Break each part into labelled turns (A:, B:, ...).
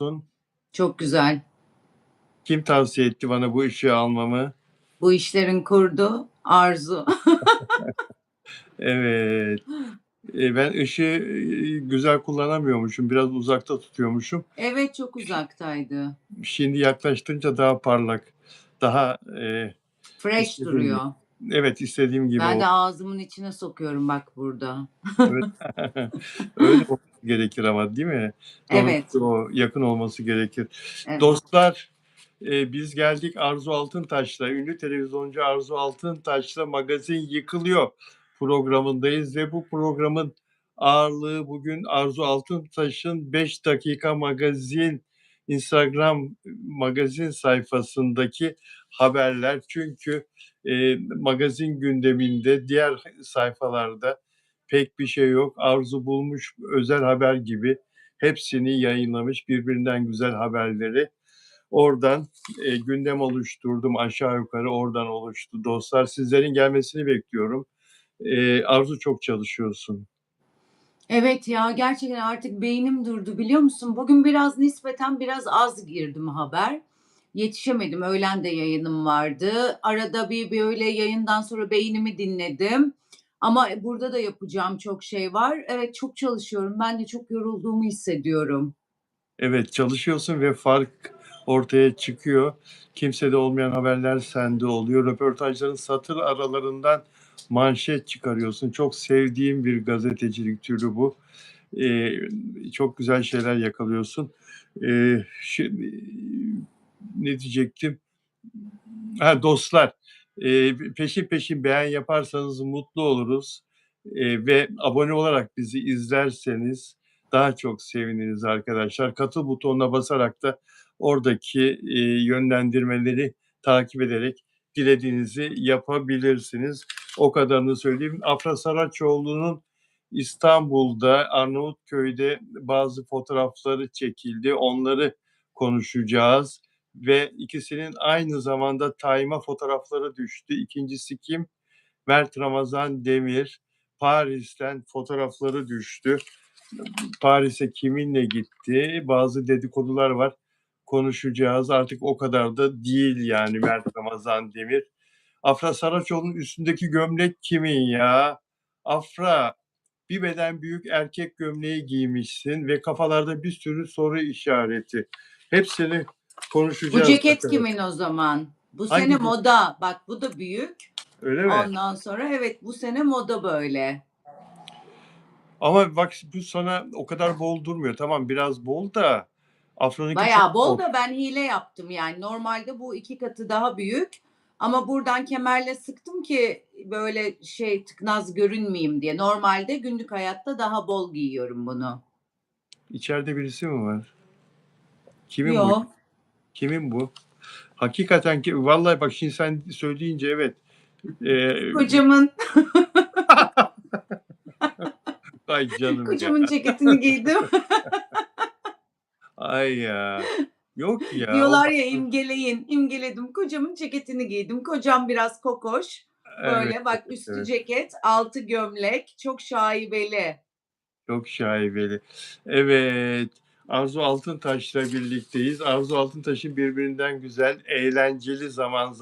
A: Nasılsın?
B: Çok güzel.
A: Kim tavsiye etti bana bu ışığı almamı?
B: Bu işlerin kurdu Arzu.
A: Evet. Ben ışığı, güzel kullanamıyormuşum. Biraz uzakta tutuyormuşum.
B: Evet, çok uzaktaydı.
A: Şimdi yaklaştırınca daha parlak, daha,
B: Fresh
A: istediğim gibi.
B: duruyor.
A: Evet, istediğim gibi
B: Ben
A: oldu.
B: de ağzımın içine sokuyorum bak burada.
A: Evet. Öyle olması gerekir ama değil mi?
B: Evet,
A: Doğrusu o, yakın olması gerekir.
B: evet.
A: Dostlar, biz geldik Arzu Altıntaş'la, ünlü televizyoncu Arzu Altıntaş'la Magazin Yıkılıyor programındayız ve bu programın ağırlığı bugün Arzu Altıntaş'ın 5 Dakika Magazin Instagram magazin sayfasındaki haberler. Çünkü magazin gündeminde diğer sayfalarda pek bir şey yok. Arzu bulmuş özel haber gibi hepsini yayınlamış, birbirinden güzel haberleri. Oradan gündem oluşturdum, aşağı yukarı oradan oluştu. Dostlar, sizlerin gelmesini bekliyorum. Arzu, çok çalışıyorsun.
B: Evet ya, gerçekten artık beynim durdu biliyor musun? Bugün nispeten biraz az girdim haber. Yetişemedim. Öğlen de yayınım vardı. Arada bir böyle yayından sonra beynimi dinledim. Ama burada da yapacağım çok şey var. Evet, çok çalışıyorum. Ben de çok yorulduğumu hissediyorum.
A: Evet, çalışıyorsun ve fark ortaya çıkıyor. Kimsede olmayan haberler sende oluyor. Röportajların satır aralarından manşet çıkarıyorsun. Çok sevdiğim bir gazetecilik türü bu. Çok güzel şeyler yakalıyorsun. Şimdi ne diyecektim? Ha, dostlar, peşin peşin beğen yaparsanız mutlu oluruz. Ve abone olarak bizi izlerseniz daha çok seviniriz arkadaşlar. Katıl butonuna basarak da oradaki yönlendirmeleri takip ederek dilediğinizi yapabilirsiniz. O kadarını söyleyeyim. Afra Saraçoğlu'nun İstanbul'da, Arnavutköy'de bazı fotoğrafları çekildi. Onları konuşacağız ve ikisinin aynı zamanda Time'a fotoğrafları düştü. İkincisi kim? Mert Ramazan Demir. Paris'ten fotoğrafları düştü. Paris'e kiminle gitti? Bazı dedikodular var. Konuşacağız. Artık o kadar da değil yani Mert Ramazan Demir. Afra Saraçoğlu'nun üstündeki gömlek kimin ya? Afra, bir beden büyük erkek gömleği giymişsin ve kafalarda bir sürü soru işareti. Hepsini
B: Bu
A: konuşacağız
B: ceket
A: arkadaşlar.
B: kimin o zaman? Bu
A: Hangi
B: sene moda. Bak bu da büyük.
A: öyle mi?
B: Ondan sonra evet bu sene moda böyle.
A: Ama bak, bu sana o kadar bol durmuyor. Tamam, biraz bol da Afra'nınki çok
B: Bayağı bol
A: bol.
B: da ben hile yaptım yani. Normalde bu 2 katı daha büyük ama buradan kemerle sıktım ki böyle şey tıknaz görünmeyeyim diye. Normalde günlük hayatta daha bol giyiyorum bunu.
A: İçeride birisi mi var? Kimin bu?
B: Yo.
A: Kimin bu? Hakikaten ki vallahi bak, şimdi sen söyleyince evet.
B: Kocamın
A: Ay canım ya.
B: kocamın ceketini giydim.
A: Ay ya. Yok ya. O
B: Diyorlar
A: bak,
B: ya imgeleyin. İmgeledim. Kocamın ceketini giydim. Kocam biraz kokoş.
A: evet,
B: Böyle bak
A: evet,
B: üstü
A: evet.
B: ceket, altı gömlek. Çok şaibeli.
A: Çok şaibeli. Evet. Arzu Altıntaş'la birlikteyiz. Arzu Altıntaş'ın birbirinden güzel, eğlenceli, zaman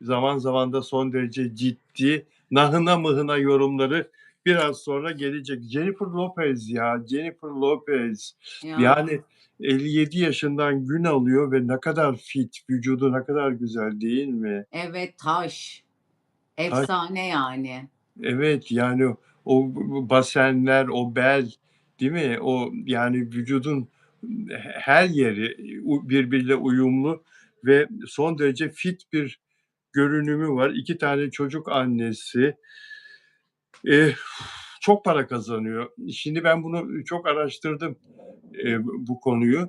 A: zaman da son derece ciddi, nahına mıhına yorumları biraz sonra gelecek. Jennifer Lopez ya, Jennifer Lopez.
B: Ya.
A: Yani 57 yaşından gün alıyor ve ne kadar fit, vücudu ne kadar güzel değil mi?
B: Evet, taş.
A: Taş.
B: Efsane yani.
A: Evet, yani o basenler, o bel, değil mi? O yani vücudun her yeri birbiriyle uyumlu ve son derece fit bir görünümü var. 2 tane çocuk annesi. Eee, Çok para kazanıyor. Şimdi ben bunu çok araştırdım, bu konuyu.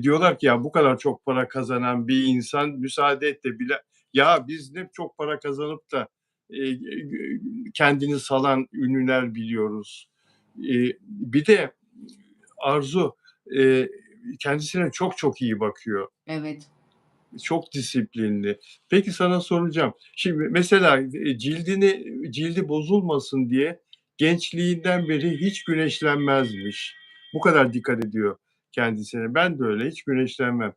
A: Diyorlar ki ya bu kadar çok para kazanan bir insan müsaade et de bile, ya biz ne çok para kazanıp da kendini salan ünlüler biliyoruz. Bir de Arzu kendisine çok çok iyi bakıyor.
B: Evet.
A: Çok disiplinli. Peki sana soracağım. Şimdi mesela cildi bozulmasın diye gençliğinden beri hiç güneşlenmezmiş. Bu kadar dikkat ediyor. kendisine. Ben de öyle, hiç güneşlenmem.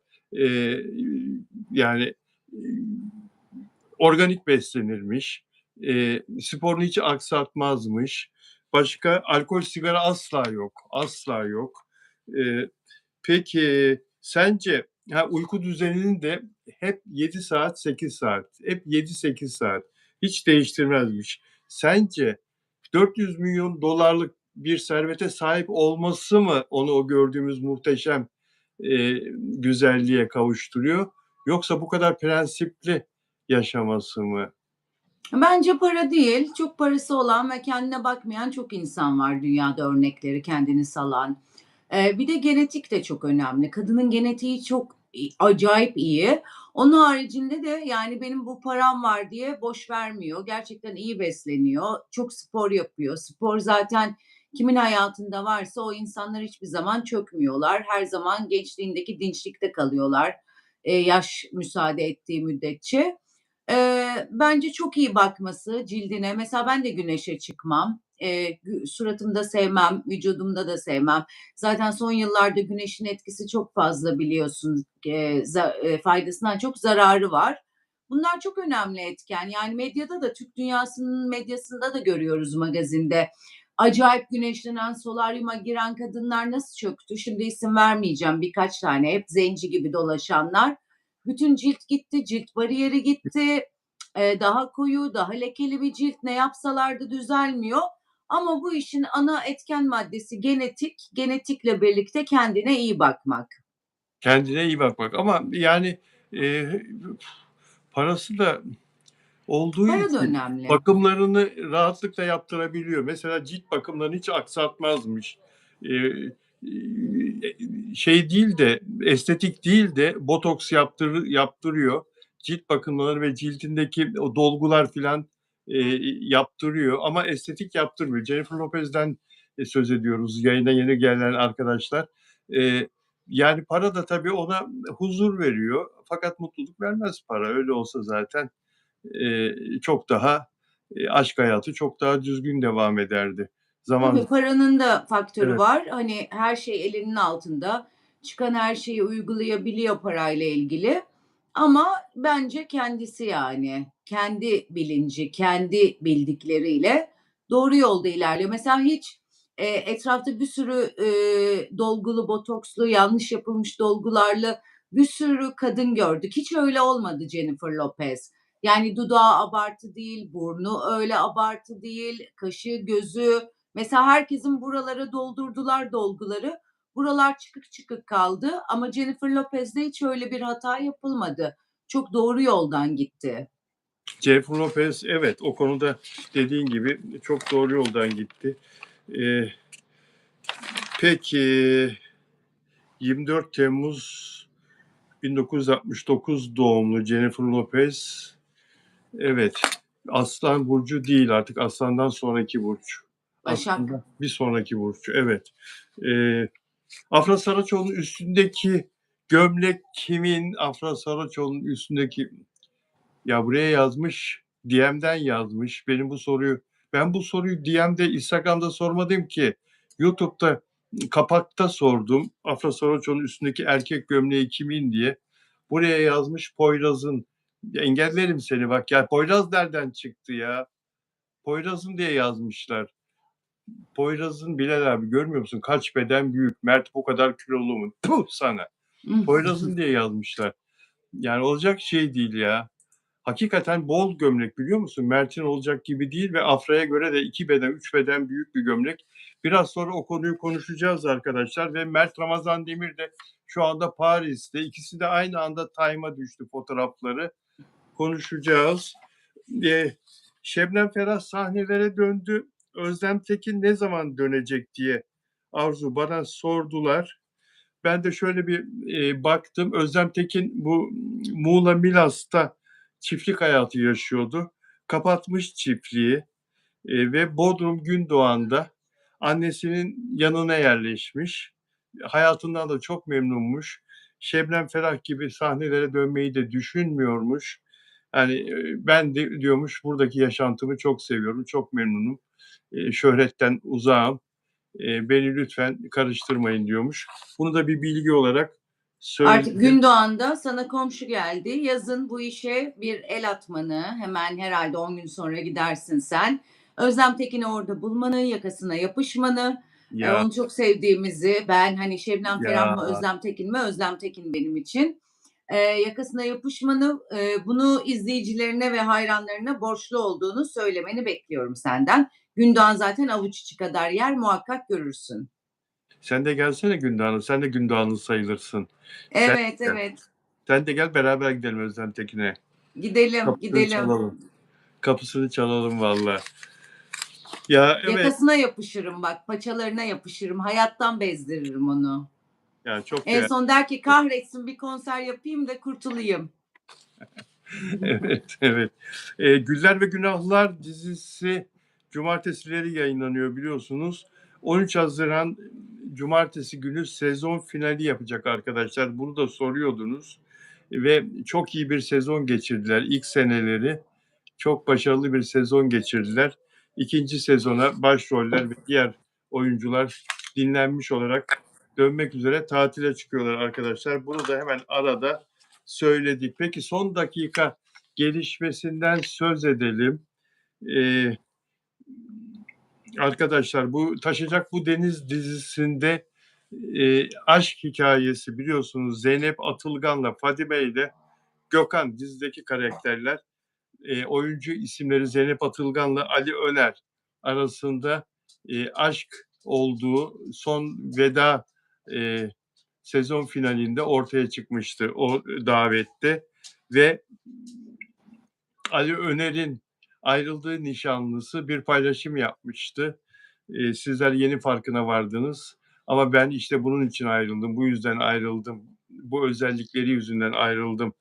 A: Yani, organik beslenirmiş, sporunu hiç aksatmazmış. Başka alkol, sigara asla yok, asla yok. Eee, peki sence uyku düzeninin de hep 7 saat, 8 saat, hep 7-8 saat, hiç değiştirmezmiş. Sence $400 milyon bir servete sahip olması mı onu o gördüğümüz muhteşem, güzelliğe kavuşturuyor yoksa bu kadar prensipli yaşaması mı?
B: Bence para değil, çok parası olan ve kendine bakmayan çok insan var dünyada örnekleri, kendini salan. Bir de genetik de çok önemli. Kadının genetiği çok acayip iyi. Onun haricinde de yani benim bu param var diye boş vermiyor. Gerçekten iyi besleniyor, çok spor yapıyor. Spor zaten kimin hayatında varsa o insanlar hiçbir zaman çökmüyorlar. Her zaman gençliğindeki dinçlikte kalıyorlar, yaş müsaade ettiği müddetçe. Bence çok iyi bakması cildine. Mesela ben de güneşe çıkmam. Suratımda sevmem, vücudumda da sevmem. Zaten son yıllarda güneşin etkisi çok fazla biliyorsun. Faydasından çok zararı var. Bunlar çok önemli etken. Yani medyada da, Türk dünyasının medyasında da görüyoruz magazinde. Acayip güneşlenen, solaryuma giren kadınlar nasıl çöktü? Şimdi isim vermeyeceğim, birkaç tane, hep zenci gibi dolaşanlar. Bütün cilt gitti, cilt bariyeri gitti. Daha koyu, daha lekeli bir cilt, ne yapsalar da düzelmiyor. Ama bu işin ana etken maddesi genetik, genetikle birlikte kendine iyi bakmak.
A: Kendine iyi bakmak ama yani, eee, parası da olduğu
B: Para da
A: için
B: önemli.
A: bakımlarını rahatlıkla yaptırabiliyor. Mesela cilt bakımlarını hiç aksatmazmış. Şey değil de, estetik değil de botoks yaptırıyor. Cilt bakımları ve cildindeki o dolgular filan, yaptırıyor ama estetik yaptırmıyor. Jennifer Lopez'den, söz ediyoruz, yayına yeni gelen arkadaşlar. Eee, Yani para da tabii ona huzur veriyor fakat mutluluk vermez para. Öyle olsa zaten çok daha, aşk hayatı çok daha düzgün devam ederdi. Zaman.
B: Tabii paranın da faktörü
A: Evet,
B: var. Hani her şey elinin altında. Çıkan her şeyi uygulayabiliyor parayla ilgili. Ama bence kendisi yani kendi bilinci, kendi bildikleriyle doğru yolda ilerliyor. Mesela hiç, etrafta bir sürü, dolgulu, botokslu, yanlış yapılmış dolgularla bir sürü kadın gördük. Hiç öyle olmadı Jennifer Lopez. Yani dudağı abartı değil, burnu öyle abartı değil, kaşı, gözü. Mesela herkesin buralara doldurdular dolguları. Buralar çıkık çıkık kaldı ama Jennifer Lopez'de hiç öyle bir hata yapılmadı. Çok doğru yoldan gitti.
A: Jennifer Lopez evet, o konuda dediğin gibi çok doğru yoldan gitti. Eee, peki 24 Temmuz 1969 doğumlu Jennifer Lopez, evet, Aslan burcu değil artık Aslan'dan sonraki burç.
B: Başak.
A: Aslında bir sonraki burç, evet. Eee Afra Saraçoğlu'nun üstündeki gömlek kimin? Afra Saraçoğlu'nun üstündeki, ya buraya yazmış, DM'den yazmış. Ben bu soruyu DM'de, Instagram'da sormadım ki. YouTube'da kapakta sordum. Afra Saraçoğlu'nun üstündeki erkek gömleği kimin diye. Buraya yazmış Poyraz'ın. Engellerim seni bak ya. Poyraz nereden çıktı ya? Poyraz'ın diye yazmışlar. Poyraz'ın Bilal abi görmüyor musun? Kaç beden büyük. Mert bu kadar kilolu mu? Puh sana. Poyraz'ın diye yazmışlar. Yani olacak şey değil ya. Hakikaten bol gömlek biliyor musun? Mert'in olacak gibi değil ve Afra'ya göre de 2 beden, 3 beden büyük bir gömlek. Biraz sonra o konuyu konuşacağız arkadaşlar ve Mert Ramazan Demir de şu anda Paris'te. İkisi de aynı anda Time'a düştü fotoğrafları. Konuşacağız. Eee, Şebnem Ferah sahnelere döndü. Özlem Tekin ne zaman dönecek diye Arzu bana sordular. Ben de şöyle bir baktım. Özlem Tekin bu Muğla Milas'ta çiftlik hayatı yaşıyordu. Kapatmış çiftliği ve Bodrum Gündoğan'da annesinin yanına yerleşmiş. Hayatından da çok memnunmuş. Şebnem Ferah gibi sahnelere dönmeyi de düşünmüyormuş. Yani ben de diyormuş buradaki yaşantımı çok seviyorum, çok memnunum. Şöhretten uzağım. Beni lütfen karıştırmayın diyormuş. Bunu da bir bilgi olarak
B: Artık
A: söyledim.
B: Gündoğan'da sana komşu geldi. Yazın bu işe bir el atmanı, hemen herhalde 10 gün sonra gidersin sen. Özlem Tekin'i orada bulmanı, yakasına yapışmanı,
A: Ya
B: onu çok sevdiğimizi, ben hani Şebnem Ferah
A: ya
B: mı Özlem Tekin mi? Özlem Tekin benim için. Yakasına yapışmanı, bunu izleyicilerine ve hayranlarına borçlu olduğunu söylemeni bekliyorum senden. Gündoğan zaten avuç içi kadar yer, muhakkak görürsün.
A: sen de gelsene Gündoğan'a. Sen de Gündoğanlı sayılırsın. Sen
B: Evet,
A: de gel.
B: evet.
A: Sen de gel beraber gidelim Özlem Tekin'e.
B: Gidelim,
A: Kapısını
B: gidelim.
A: çalalım. Kapısını çalalım valla. Ya evet.
B: Yakasına yapışırım bak, paçalarına yapışırım, hayattan bezdiririm onu.
A: Ya çok
B: En
A: değerli.
B: son der ki kahretsin bir konser yapayım da kurtulayım.
A: Evet, evet. Güller ve Günahlar dizisi cumartesileri yayınlanıyor biliyorsunuz. 13 Haziran cumartesi günü sezon finali yapacak arkadaşlar. Bunu da soruyordunuz. Ve çok iyi bir sezon geçirdiler ilk seneleri. Çok başarılı bir sezon geçirdiler. İkinci sezona başroller ve diğer oyuncular dinlenmiş olarak dönmek üzere tatile çıkıyorlar arkadaşlar. Bunu da hemen arada söyledik. Peki son dakika gelişmesinden söz edelim. Ee, Arkadaşlar bu Taşacak Bu Deniz dizisinde aşk hikayesi biliyorsunuz Zeynep Atılgan'la Fadime ile Gökhan dizideki karakterler oyuncu isimleri Zeynep Atılgan'la Ali Öner arasında aşk olduğu son veda e, sezon finalinde ortaya çıkmıştı o davette ve Ali Öner'in ayrıldığı nişanlısı bir paylaşım yapmıştı. Sizler yeni farkına vardınız ama ben işte bunun için ayrıldım, bu yüzden ayrıldım, bu özellikleri yüzünden ayrıldım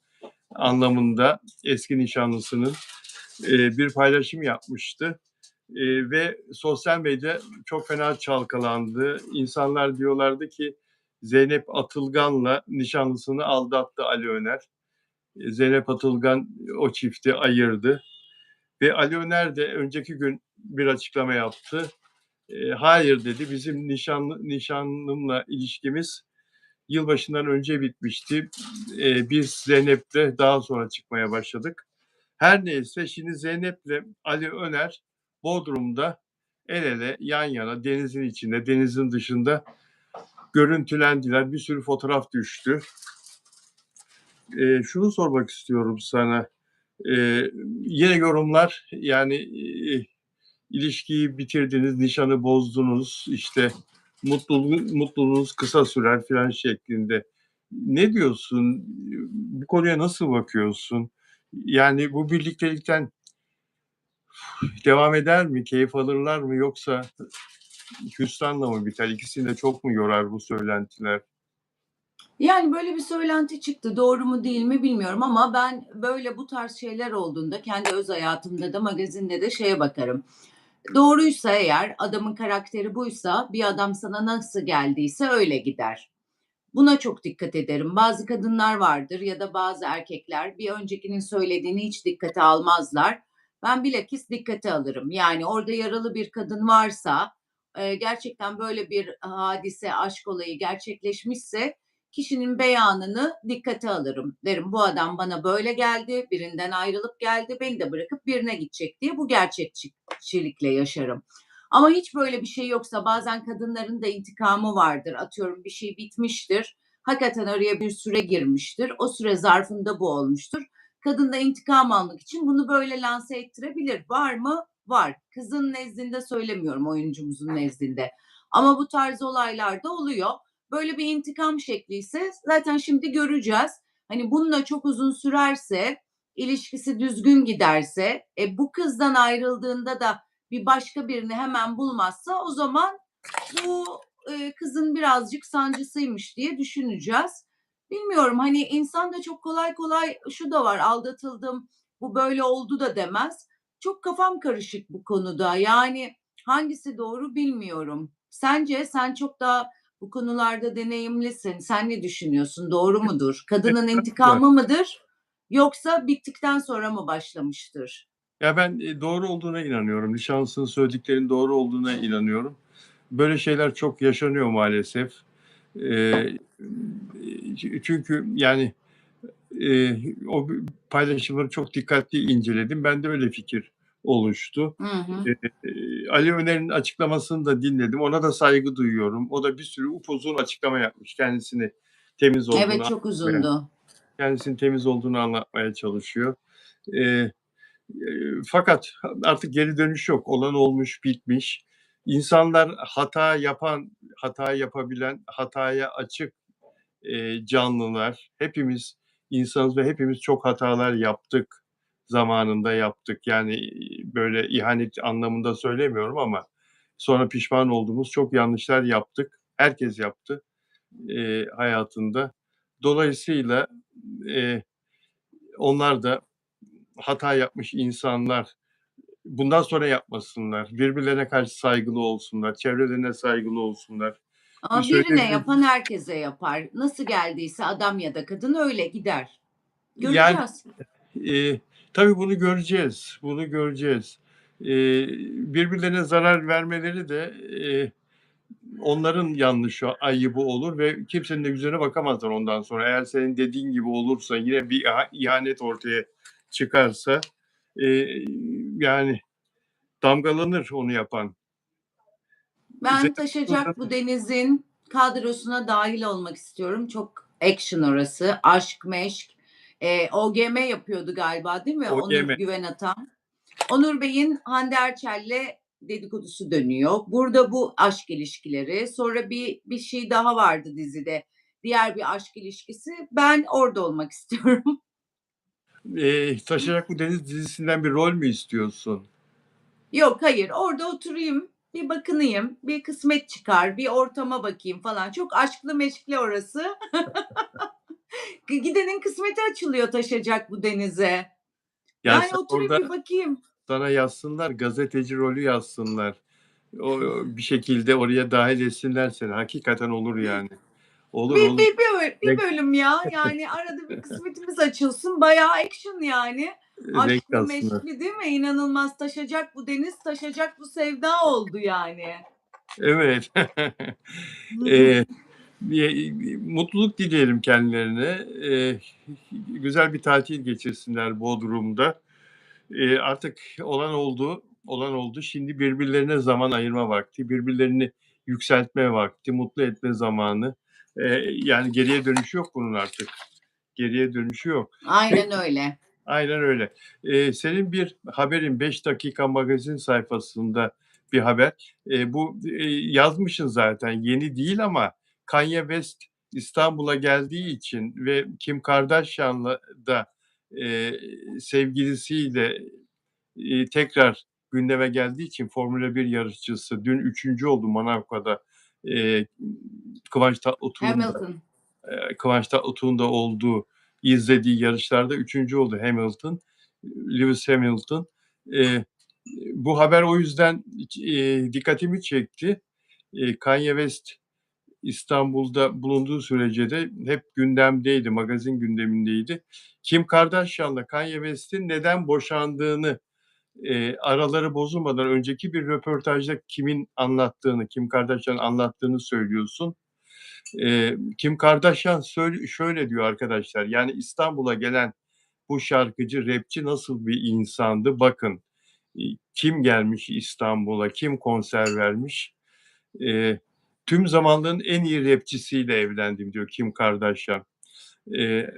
A: anlamında eski nişanlısının bir paylaşım yapmıştı. Ve sosyal medya çok fena çalkalandı. İnsanlar diyorlardı ki Zeynep Atılgan'la nişanlısını aldattı Ali Öner. Zeynep Atılgan o çifti ayırdı. Ve Ali Öner de önceki gün bir açıklama yaptı. Hayır dedi, bizim nişanlımla ilişkimiz yılbaşından önce bitmişti. Biz Zeynep'le daha sonra çıkmaya başladık. Her neyse şimdi Zeynep'le Ali Öner Bodrum'da el ele yan yana denizin içinde, denizin dışında görüntülendiler. Bir sürü fotoğraf düştü. Şunu sormak istiyorum sana. Yine yorumlar yani ilişkiyi bitirdiniz, nişanı bozdunuz, işte mutluluğunuz kısa sürer filan şeklinde. Ne diyorsun? Bu konuya nasıl bakıyorsun? Yani bu birliktelikten devam eder mi? Keyif alırlar mı? Yoksa hüsranla mı biter? İkisini de çok mu yorar bu söylentiler?
B: Yani böyle bir söylenti çıktı. Doğru mu değil mi bilmiyorum ama ben böyle bu tarz şeyler olduğunda kendi öz hayatımda da magazinde de şeye bakarım. Doğruysa eğer adamın karakteri buysa bir adam sana nasıl geldiyse öyle gider. Buna çok dikkat ederim. Bazı kadınlar vardır ya da bazı erkekler bir öncekinin söylediğini hiç dikkate almazlar. Ben bilakis dikkate alırım. Yani orada yaralı bir kadın varsa, gerçekten böyle bir hadise, aşk olayı gerçekleşmişse kişinin beyanını dikkate alırım. Derim bu adam bana böyle geldi, birinden ayrılıp geldi, beni de bırakıp birine gidecek diye bu gerçekçilikle yaşarım. Ama hiç böyle bir şey yoksa bazen kadınların da intikamı vardır. Atıyorum bir şey bitmiştir. Hakikaten araya bir süre girmiştir. O süre zarfında bu olmuştur. Kadın da intikam almak için bunu böyle lanse ettirebilir. Var mı? Var. Kızın nezdinde söylemiyorum, oyuncumuzun nezdinde. Ama bu tarz olaylar da oluyor. Böyle bir intikam şekli ise zaten şimdi göreceğiz. Hani bununla çok uzun sürerse, ilişkisi düzgün giderse, bu kızdan ayrıldığında da bir başka birini hemen bulmazsa o zaman bu kızın birazcık sancısıymış diye düşüneceğiz. Bilmiyorum hani insan da çok kolay kolay şu da var aldatıldım bu böyle oldu da demez. Çok kafam karışık bu konuda yani hangisi doğru bilmiyorum. Sence sen çok daha bu konularda deneyimlisin. Sen ne düşünüyorsun? Doğru mudur? Kadının intikamı mıdır? Yoksa bittikten sonra mı başlamıştır?
A: Ya ben doğru olduğuna inanıyorum. Nişanlısının söylediklerinin doğru olduğuna inanıyorum. Böyle şeyler çok yaşanıyor maalesef. Eee, çünkü yani, o paylaşımları çok dikkatli inceledim. Bende öyle fikir oluştu.
B: Hı hı.
A: Eee, Ali Öner'in açıklamasını da dinledim. Ona da saygı duyuyorum. O da bir sürü upuzun açıklama yapmış. Temiz olduğunu
B: Evet, çok
A: anlatmaya
B: uzundu.
A: kendisinin temiz olduğunu anlatmaya çalışıyor. Eee, fakat artık geri dönüş yok. Olan olmuş, bitmiş. İnsanlar hata yapabilen, hataya açık, canlılar. Hepimiz insanız ve hepimiz çok hatalar yaptık. Zamanında yaptık. Yani, böyle ihanet anlamında söylemiyorum ama sonra pişman olduğumuz çok yanlışlar yaptık. Herkes yaptı, hayatında. Dolayısıyla, eee, onlar da hata yapmış insanlar. Bundan sonra yapmasınlar. Birbirlerine karşı saygılı olsunlar. Çevrelerine saygılı olsunlar.
B: Ama birine yapan herkese yapar. Nasıl geldiyse adam ya da kadın öyle gider.
A: Yani,
B: Göreceğiz.
A: eee, tabii bunu göreceğiz. Bunu göreceğiz. Birbirlerine zarar vermeleri de, onların yanlışı, ayıbı olur ve kimsenin de yüzüne bakamazlar ondan sonra. Eğer senin dediğin gibi olursa, yine bir ihanet ortaya çıkarsa, eee, yani damgalanır onu yapan.
B: Ben
A: Senin
B: Taşacak Bu Deniz'in kadrosuna dahil olmak istiyorum. Çok action orası. Aşk meşk. OGM yapıyordu galiba, değil mi? Onur
A: OGM.
B: Güvenatan. Onur Bey'in Hande Erçel'le dedikodusu dönüyor. Burada bu aşk ilişkileri. Sonra bir şey daha vardı dizide. Diğer bir aşk ilişkisi. Ben orada olmak istiyorum.
A: Taşacak Bu Deniz dizisinden bir rol mü istiyorsun?
B: Yok, hayır. Orada oturayım, bir bakınayım, bir kısmet çıkar, bir ortama bakayım falan. Çok aşklı meşkli orası. Gidenin kısmeti açılıyor Taşacak Bu Denize.
A: Yani
B: Yani
A: sen
B: oturayım bir
A: orada
B: bakayım.
A: sana yazsınlar, gazeteci rolü yazsınlar. Bir şekilde oraya dahil etsinler seni. Hakikaten olur yani. Olur,
B: Bir,
A: olur.
B: bir, bir
A: Renk
B: bölüm ya. Yani arada bir kısmetimiz açılsın. Bayağı action yani.
A: renk
B: Aşklı
A: katsınlar.
B: meşkli değil mi? İnanılmaz taşacak bu deniz, taşacak bu sevda oldu yani.
A: Evet. Eee, mutluluk dileyelim kendilerine. Güzel bir tatil geçirsinler Bodrum'da. Artık olan oldu. Şimdi birbirlerine zaman ayırma vakti, birbirlerini yükseltme vakti, mutlu etme zamanı. Yani geriye dönüşü yok bunun artık. Geriye dönüşü yok.
B: Aynen
A: Peki,
B: öyle.
A: aynen öyle. Senin bir haberin 5 Dakika Magazin sayfasında bir haber. Bu, yazmışsın zaten, yeni değil ama Kanye West İstanbul'a geldiği için ve Kim Kardashian'la da, eee, sevgilisiyle, tekrar gündeme geldiği için Formula 1 yarışçısı dün üçüncü oldu Monaco'da. Eee, Kıvanç Tatlıtuğ'un da
B: Hamilton.
A: Kıvanç Tatlıtuğ'un da izlediği yarışlarda üçüncü oldu Hamilton, Lewis Hamilton. Eee, bu haber o yüzden dikkatimi çekti. Kanye West İstanbul'da bulunduğu sürece de hep gündemdeydi, magazin gündemindeydi. Kim Kardashian'la Kanye West'in neden boşandığını, araları bozulmadan önceki bir röportajda Kim Kardashian'ın anlattığını söylüyorsun. Kim Kardashian şöyle diyor arkadaşlar, yani İstanbul'a gelen bu şarkıcı, rapçi nasıl bir insandı bakın. Kim gelmiş İstanbul'a, kim konser vermiş. Eee, tüm zamanların en iyi rapçisiyle evlendim diyor Kim Kardashian. Eee,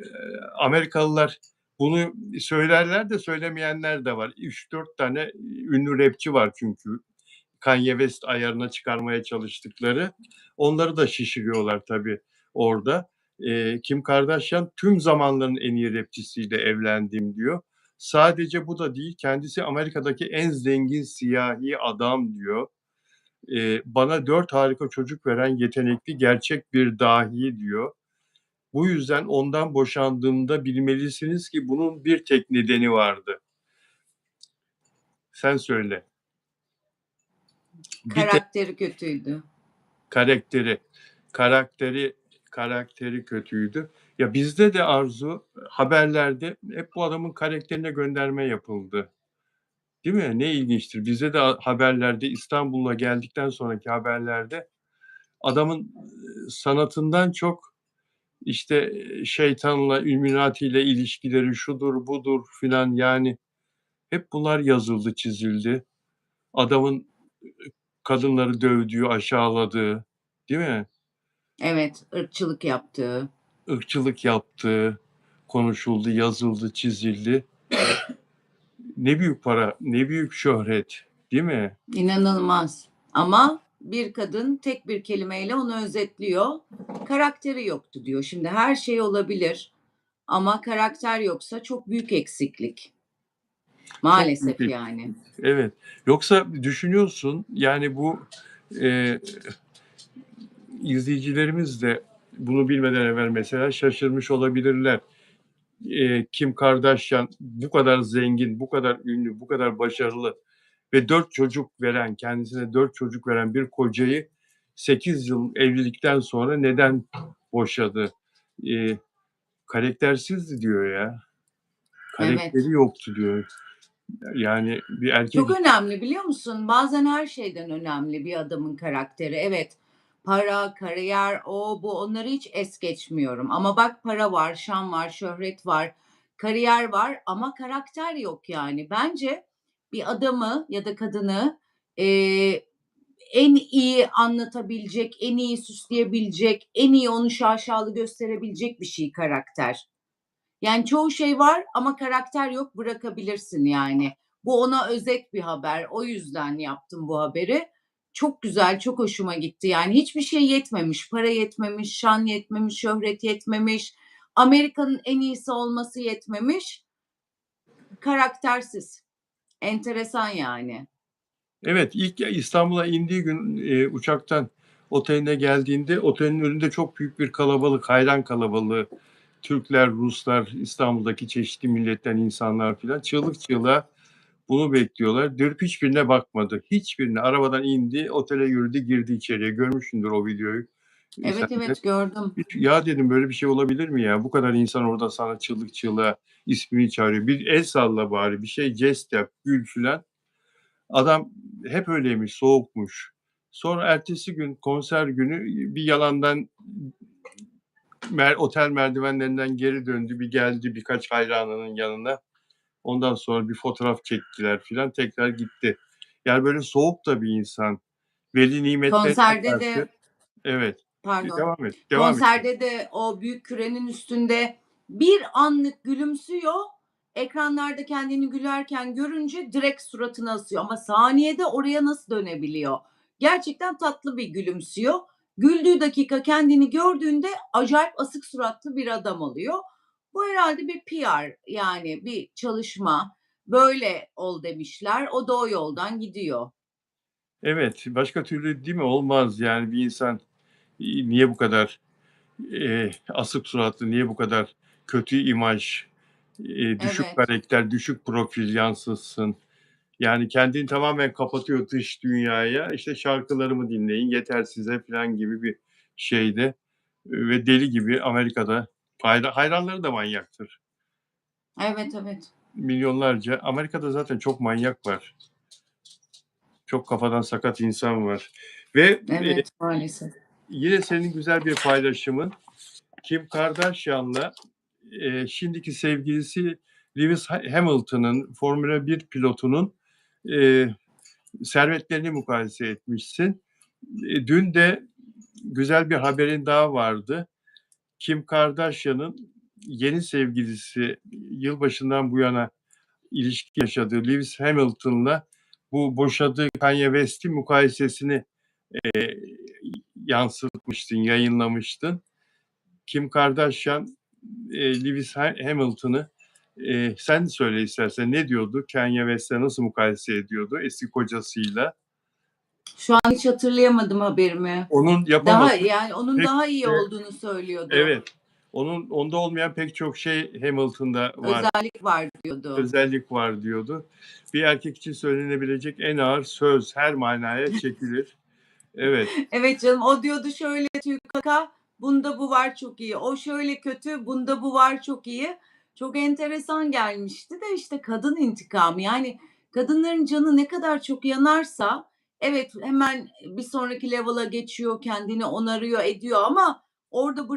A: Amerikalılar bunu söylerler de söylemeyenler de var. 3-4 tane ünlü rapçi var çünkü Kanye West ayarına çıkarmaya çalıştıkları. Onları da şişiriyorlar tabii orada. Kim Kardashian tüm zamanların en iyi rapçisiyle evlendim diyor. Sadece bu da değil, kendisi Amerika'daki en zengin siyahi adam diyor. Bana 4 harika çocuk veren yetenekli gerçek bir dahi diyor. Bu yüzden ondan boşandığımda bilmelisiniz ki bunun bir tek nedeni vardı. Sen söyle. Bir tek
B: Karakteri kötüydü.
A: karakteri, karakteri karakteri kötüydü. Ya bizde de Arzu, haberlerde hep bu adamın karakterine gönderme yapıldı. Değil mi? Ne ilginçtir. Bizde de haberlerde, İstanbul'a geldikten sonraki haberlerde adamın, sanatından çok, işte, şeytanla, illuminatiyle ilişkileri, şudur budur filan, yani hep bunlar yazıldı, çizildi. Adamın kadınları dövdüğü, aşağıladığı, değil mi?
B: Evet, ırkçılık yaptığı.
A: Irkçılık yaptığı konuşuldu, yazıldı, çizildi. Ne büyük para, ne büyük şöhret, değil mi?
B: İnanılmaz. Ama bir kadın tek bir kelimeyle onu özetliyor. Karakteri yoktu diyor. Şimdi her şey olabilir ama karakter yoksa çok büyük eksiklik.
A: Çok büyük
B: Maalesef
A: bir.
B: yani.
A: Evet. Yoksa düşünüyorsun, yani bu, eee, izleyicilerimiz de bunu bilmeden evvel mesela şaşırmış olabilirler. Kim Kardashian bu kadar zengin, bu kadar ünlü, bu kadar başarılı ve 4 çocuk veren, kendisine 4 çocuk veren bir kocayı 8 yıl evlilikten sonra neden boşadı? Eee, karaktersizdi diyor ya. Karakteri
B: Evet.
A: yoktu diyor. Yani bir erkek
B: Çok
A: için.
B: önemli biliyor musun? Bazen her şeyden önemli bir adamın karakteri. Evet, para, kariyer, o, bu onları hiç es geçmiyorum. Ama bak para var, şan var, şöhret var, kariyer var ama karakter yok yani. Bence bir adamı ya da kadını, eee, en iyi anlatabilecek, en iyi süsleyebilecek, en iyi onu şaşalı gösterebilecek bir şey karakter. Yani çoğu şey var ama karakter yok, bırakabilirsin yani. Bu ona özet bir haber. O yüzden yaptım bu haberi. Çok güzel, çok hoşuma gitti. Yani hiçbir şey yetmemiş. Para yetmemiş, şan yetmemiş, şöhret yetmemiş, Amerika'nın en iyisi olması yetmemiş. Karaktersiz. Enteresan yani.
A: Evet, ilk İstanbul'a indiği gün, uçaktan oteline geldiğinde otelin önünde çok büyük bir kalabalık, hayran kalabalığı. Türkler, Ruslar, İstanbul'daki çeşitli milletten insanlar filan çığlık çığlığa bunu bekliyorlar. Dönüp hiçbirine bakmadı. Hiçbirine. Arabadan indi, otele yürüdü, girdi içeriye. Görmüşsündür o videoyu, sen
B: Evet,
A: de.
B: evet gördüm.
A: Hiç ya dedim böyle bir şey olabilir mi ya? Bu kadar insan orada sana çığlık çığlığa ismini çağırıyor. Bir el salla bari, bir şey jest yap, gül filan. Adam hep öyleymiş, soğukmuş. Sonra ertesi gün konser günü bir yalandan otel merdivenlerinden geri döndü. Bir geldi birkaç hayranının yanına. Ondan sonra bir fotoğraf çektiler filan. Tekrar gitti. Yani böyle soğuk da bir insan. Veli nimetlerine
B: Konserde
A: karşı.
B: de
A: Evet.
B: Pardon.
A: Devam et. Devam et.
B: Konserde de o büyük kürenin üstünde bir anlık gülümsüyor. Ekranlarda kendini gülerken görünce direkt suratına asıyor ama saniyede oraya nasıl dönebiliyor? Gerçekten tatlı bir gülümsüyor. Güldüğü dakika kendini gördüğünde acayip asık suratlı bir adam oluyor. Bu herhalde bir PR yani bir çalışma. Böyle ol demişler. O da o yoldan gidiyor.
A: Evet. Başka türlü değil mi? Olmaz yani bir insan, niye bu kadar, asık suratlı, niye bu kadar kötü imaj, düşük
B: Evet.
A: karakter, düşük profil yansıtsın? Yani kendini tamamen kapatıyor dış dünyaya. İşte şarkılarımı dinleyin, yeter size falan gibi bir şeyde, ve deli gibi Amerika'da hayranları da manyaktır.
B: Evet, evet.
A: Milyonlarca. Amerika'da zaten çok manyak var. Çok kafadan sakat insan var. Ve,
B: Evet, maalesef.
A: yine senin güzel bir paylaşımın Kim Kardashian'la, şimdiki sevgilisi Lewis Hamilton'ın Formula 1 pilotunun, eee, servetlerini mukayese etmişsin. Dün de güzel bir haberin daha vardı. Kim Kardashian'ın yeni sevgilisi yılbaşından bu yana ilişki yaşadığı Lewis Hamilton'la bu boşadığı Kanye West'in mukayesesini, eee, yansıtmıştın, yayınlamıştın. Kim Kardashian, Lewis Hamilton'ı, sen söyle istersen ne diyordu? Kanye West'le nasıl mukayese ediyordu eski kocasıyla?
B: Şu an hiç hatırlayamadım haberimi.
A: Onun
B: Daha
A: yapamadığı
B: yani onun
A: pek
B: daha iyi
A: çok şey.
B: olduğunu söylüyordu.
A: Evet. Onda olmayan pek çok şey Hamilton'da var,
B: Özellik var diyordu.
A: özellik var diyordu. Bir erkek için söylenebilecek en ağır söz, her manaya çekilir. Evet,
B: Evet canım o diyordu şöyle tüy kaka, bunda bu var çok iyi. O şöyle kötü, bunda bu var çok iyi. Çok enteresan gelmişti de işte kadın intikamı. Yani Kadınların canı ne kadar çok yanarsa evet, hemen bir sonraki level'a geçiyor, kendini onarıyor, ediyor ama orada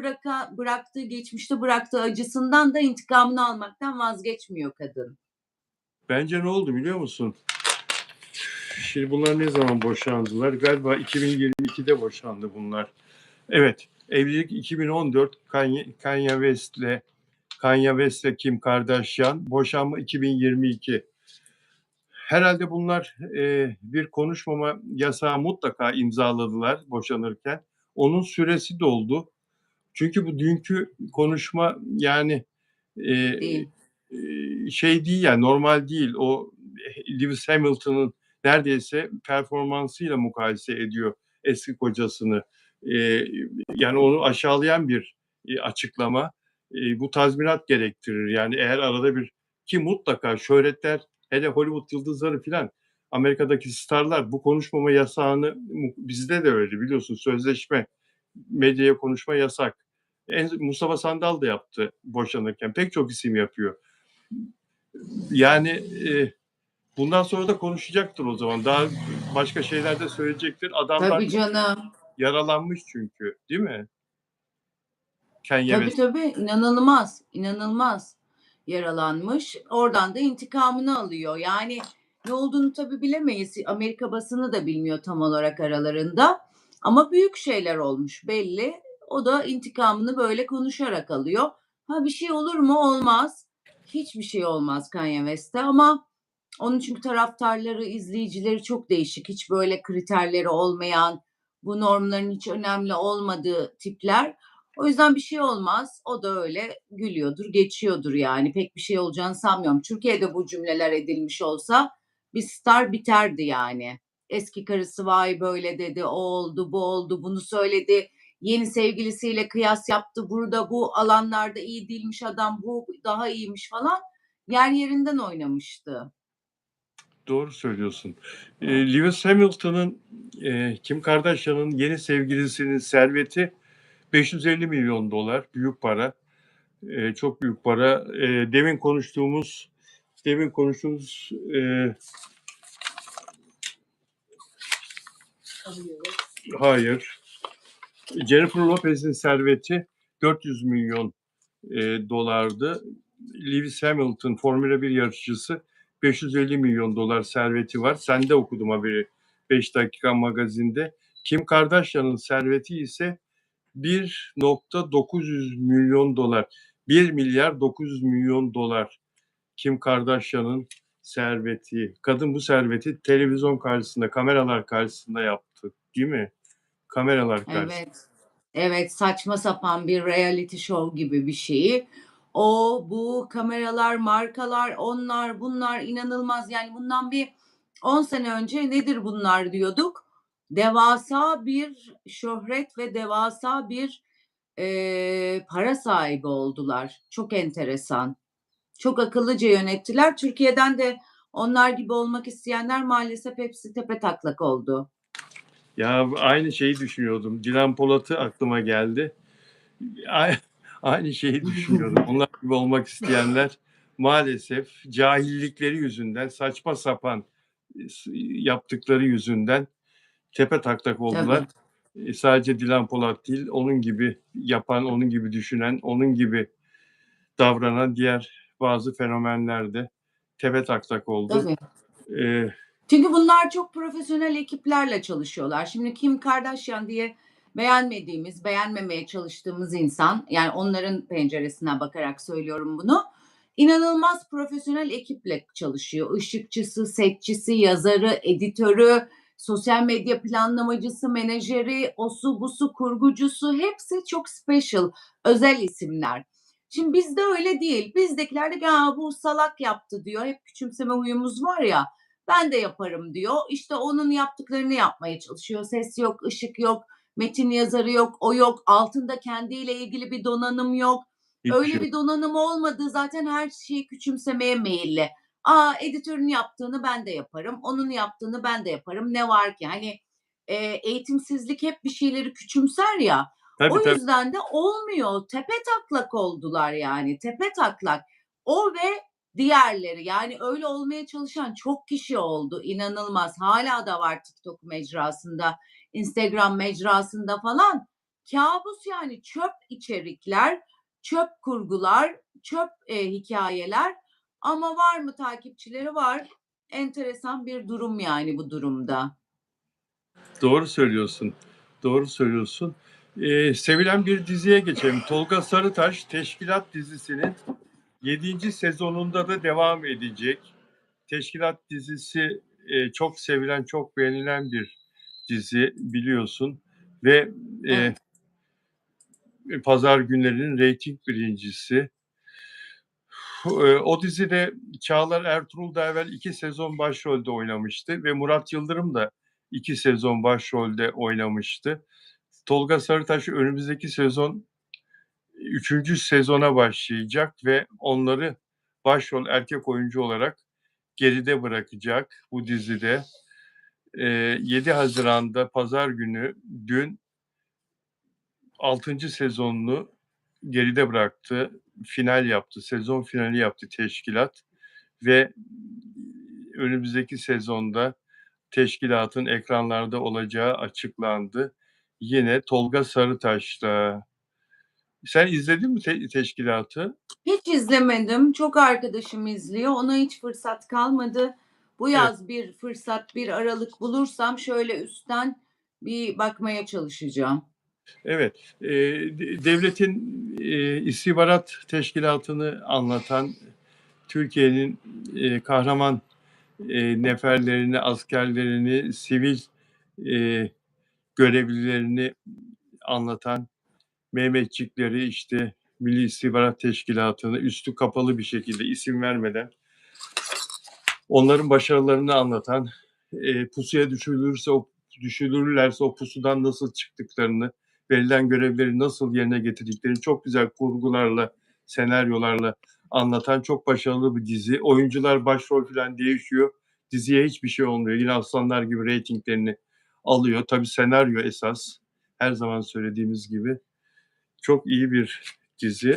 B: bıraktığı, geçmişte bıraktığı acısından da intikamını almaktan vazgeçmiyor kadın.
A: Bence ne oldu biliyor musun? Şimdi bunlar ne zaman boşandılar? Galiba 2022'de boşandı bunlar. Evet, evlilik 2014, Kanye West'le Kim Kardashian, boşanma 2022. Herhalde bunlar bir konuşmama yasağı mutlaka imzaladılar boşanırken. Onun süresi doldu. Çünkü bu dünkü konuşma yani e,
B: Değil.
A: şey değil yani normal değil. O Lewis Hamilton'ın neredeyse performansıyla mukayese ediyor eski kocasını. E, Yani onu aşağılayan bir açıklama. Bu tazminat gerektirir. Yani eğer arada bir ki mutlaka şöhretler hele Hollywood yıldızları filan Amerika'daki starlar bu konuşmama yasağını bizde de öyle biliyorsun sözleşme medyaya konuşma yasak. Mustafa Sandal da yaptı boşanırken. Pek çok isim yapıyor. Yani bundan sonra da konuşacaktır o zaman. Daha başka şeyler de söyleyecektir. Adamlar
B: Tabii canım.
A: yaralanmış çünkü, değil mi? Kanye
B: Tabii,
A: West.
B: tabii. İnanılmaz, inanılmaz yaralanmış. Oradan da intikamını alıyor. Yani ne olduğunu tabii bilemeyiz. Amerika basını da bilmiyor tam olarak aralarında. Ama büyük şeyler olmuş belli. O da intikamını böyle konuşarak alıyor. Ha bir şey olur mu? Olmaz. Hiçbir şey olmaz Kanye West'te ama onun çünkü taraftarları, izleyicileri çok değişik. Hiç böyle kriterleri olmayan, bu normların hiç önemli olmadığı tipler. O yüzden bir şey olmaz. O da öyle gülüyordur, geçiyordur yani. Pek bir şey olacağını sanmıyorum. Türkiye'de bu cümleler edilmiş olsa bir star biterdi yani. Eski karısı vay böyle dedi, o oldu, bu oldu, bunu söyledi. Yeni sevgilisiyle kıyas yaptı. Burada bu alanlarda iyi değilmiş adam, bu daha iyiymiş falan. Yer yerinden oynamıştı.
A: Doğru söylüyorsun. Lewis Hamilton'ın Kim Kardashian'ın yeni sevgilisinin serveti 550 milyon dolar. Büyük para. Çok büyük para. Demin konuştuğumuz hayır. Jennifer Lopez'in serveti 400 milyon dolardı. Lewis Hamilton Formula 1 yarışçısı 550 milyon dolar serveti var. Sen de okudum haberi 5 dakika magazinde. Kim Kardashian'ın serveti ise 1.900 milyon dolar. 1 milyar 900 milyon dolar. Kim Kardashian'ın serveti. Kadın bu serveti televizyon karşısında, kameralar karşısında yaptı. Değil mi? Kameralar karşısında.
B: Evet. Evet, saçma sapan bir reality show gibi bir şeyi. O, bu, kameralar, markalar, onlar, bunlar inanılmaz. Yani bundan bir 10 sene önce nedir bunlar diyorduk. Devasa bir şöhret ve devasa bir, para sahibi oldular. Çok enteresan. Çok akıllıca yönettiler. Türkiye'den de onlar gibi olmak isteyenler maalesef hepsi tepetaklak oldu.
A: Ya aynı şeyi düşünüyordum. Dilan Polat'ı aklıma geldi. A- Aynı şeyi düşünüyordum. Onlar gibi olmak isteyenler maalesef cahillikleri yüzünden, saçma sapan yaptıkları yüzünden tepe taklak oldular.
B: Tabii,
A: Sadece Dilan Polat değil, onun gibi yapan, onun gibi düşünen, onun gibi davranan diğer bazı fenomenler de tepe taklak oldu.
B: tabii.
A: Ee,
B: Çünkü bunlar çok profesyonel ekiplerle çalışıyorlar. Şimdi Kim Kardashian diye beğenmediğimiz, beğenmemeye çalıştığımız insan, yani onların penceresinden bakarak söylüyorum bunu. İnanılmaz profesyonel ekiple çalışıyor. Işıkçısı, setçisi, yazarı, editörü, sosyal medya planlamacısı, menajeri, osu busu, kurgucusu hepsi çok special, özel isimler. Şimdi bizde öyle değil. Bizdekiler de ya bu salak yaptı diyor. Hep küçümseme huyumuz var ya. Ben de yaparım diyor. İşte onun yaptıklarını yapmaya çalışıyor. Ses yok, ışık yok, metin yazarı yok, o yok. Altında kendiyle ilgili bir donanım yok.
A: Hiçbir şey
B: Öyle
A: yok.
B: bir donanım olmadığı zaten her şeyi küçümsemeye meyilli. Aa editörün yaptığını ben de yaparım. Onun yaptığını ben de yaparım. Ne var ki? Hani eğitimsizlik hep bir şeyleri küçümser ya.
A: Tabii
B: O
A: tabii.
B: yüzden de olmuyor. Tepe taklak oldular yani. Tepe taklak. O ve diğerleri. Yani öyle olmaya çalışan çok kişi oldu. İnanılmaz. Hala da var TikTok mecrasında, Instagram mecrasında falan. Kabus yani çöp içerikler, çöp kurgular, çöp hikayeler. Ama var mı takipçileri? Var. Enteresan bir durum yani bu durumda.
A: Doğru söylüyorsun. Doğru söylüyorsun. Sevilen bir diziye geçelim. Tolga Sarıtaş Teşkilat dizisinin 7. sezonunda da devam edecek. Teşkilat dizisi çok sevilen, çok beğenilen bir dizi biliyorsun ve
B: Evet.
A: pazar günlerinin reyting birincisi. O dizide Çağlar Ertuğrul da evvel 2 sezon başrolde oynamıştı ve Murat Yıldırım da 2 sezon başrolde oynamıştı. Tolga Sarıtaş önümüzdeki sezon 3. sezona başlayacak ve onları başrol erkek oyuncu olarak geride bırakacak bu dizide. 7 Haziran'da pazar günü dün 6. sezonunu geride bıraktı. Final yaptı. Sezon finali yaptı Teşkilat ve önümüzdeki sezonda Teşkilat'ın ekranlarda olacağı açıklandı. Yine Tolga Sarıtaş'la. Sen izledin mi Teşkilat'ı?
B: Hiç izlemedim. Çok arkadaşım izliyor. Ona hiç fırsat kalmadı. Bu
A: Evet,
B: yaz bir fırsat, bir aralık bulursam şöyle üstten bir bakmaya çalışacağım.
A: evet. Devletin istihbarat teşkilatını anlatan Türkiye'nin kahraman neferlerini, askerlerini, sivil e, görevlilerini anlatan Mehmetçikleri işte Milli İstihbarat Teşkilatı'nı üstü kapalı bir şekilde isim vermeden onların başarılarını anlatan, pusuya düşürülürlerse o pusudan nasıl çıktıklarını, verilen görevleri nasıl yerine getirdiklerini çok güzel kurgularla, senaryolarla anlatan çok başarılı bir dizi. Oyuncular başrol falan değişiyor. Diziye hiçbir şey olmuyor. Yine aslanlar gibi reytinglerini alıyor. Tabii senaryo esas. Her zaman söylediğimiz gibi çok iyi bir dizi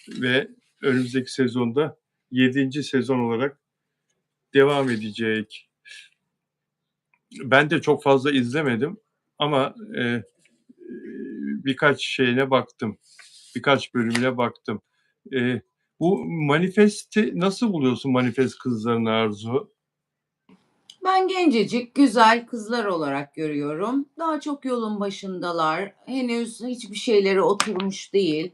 A: ve önümüzdeki sezonda 7. sezon olarak devam edecek. Ben de çok fazla izlemedim ama birkaç şeyine baktım. Birkaç bölümüne baktım. E, Bu manifesti nasıl buluyorsun manifest kızlarını Arzu?
B: Ben gencecik, güzel kızlar olarak görüyorum. Daha çok yolun başındalar. Henüz hiçbir şeyleri oturmuş değil.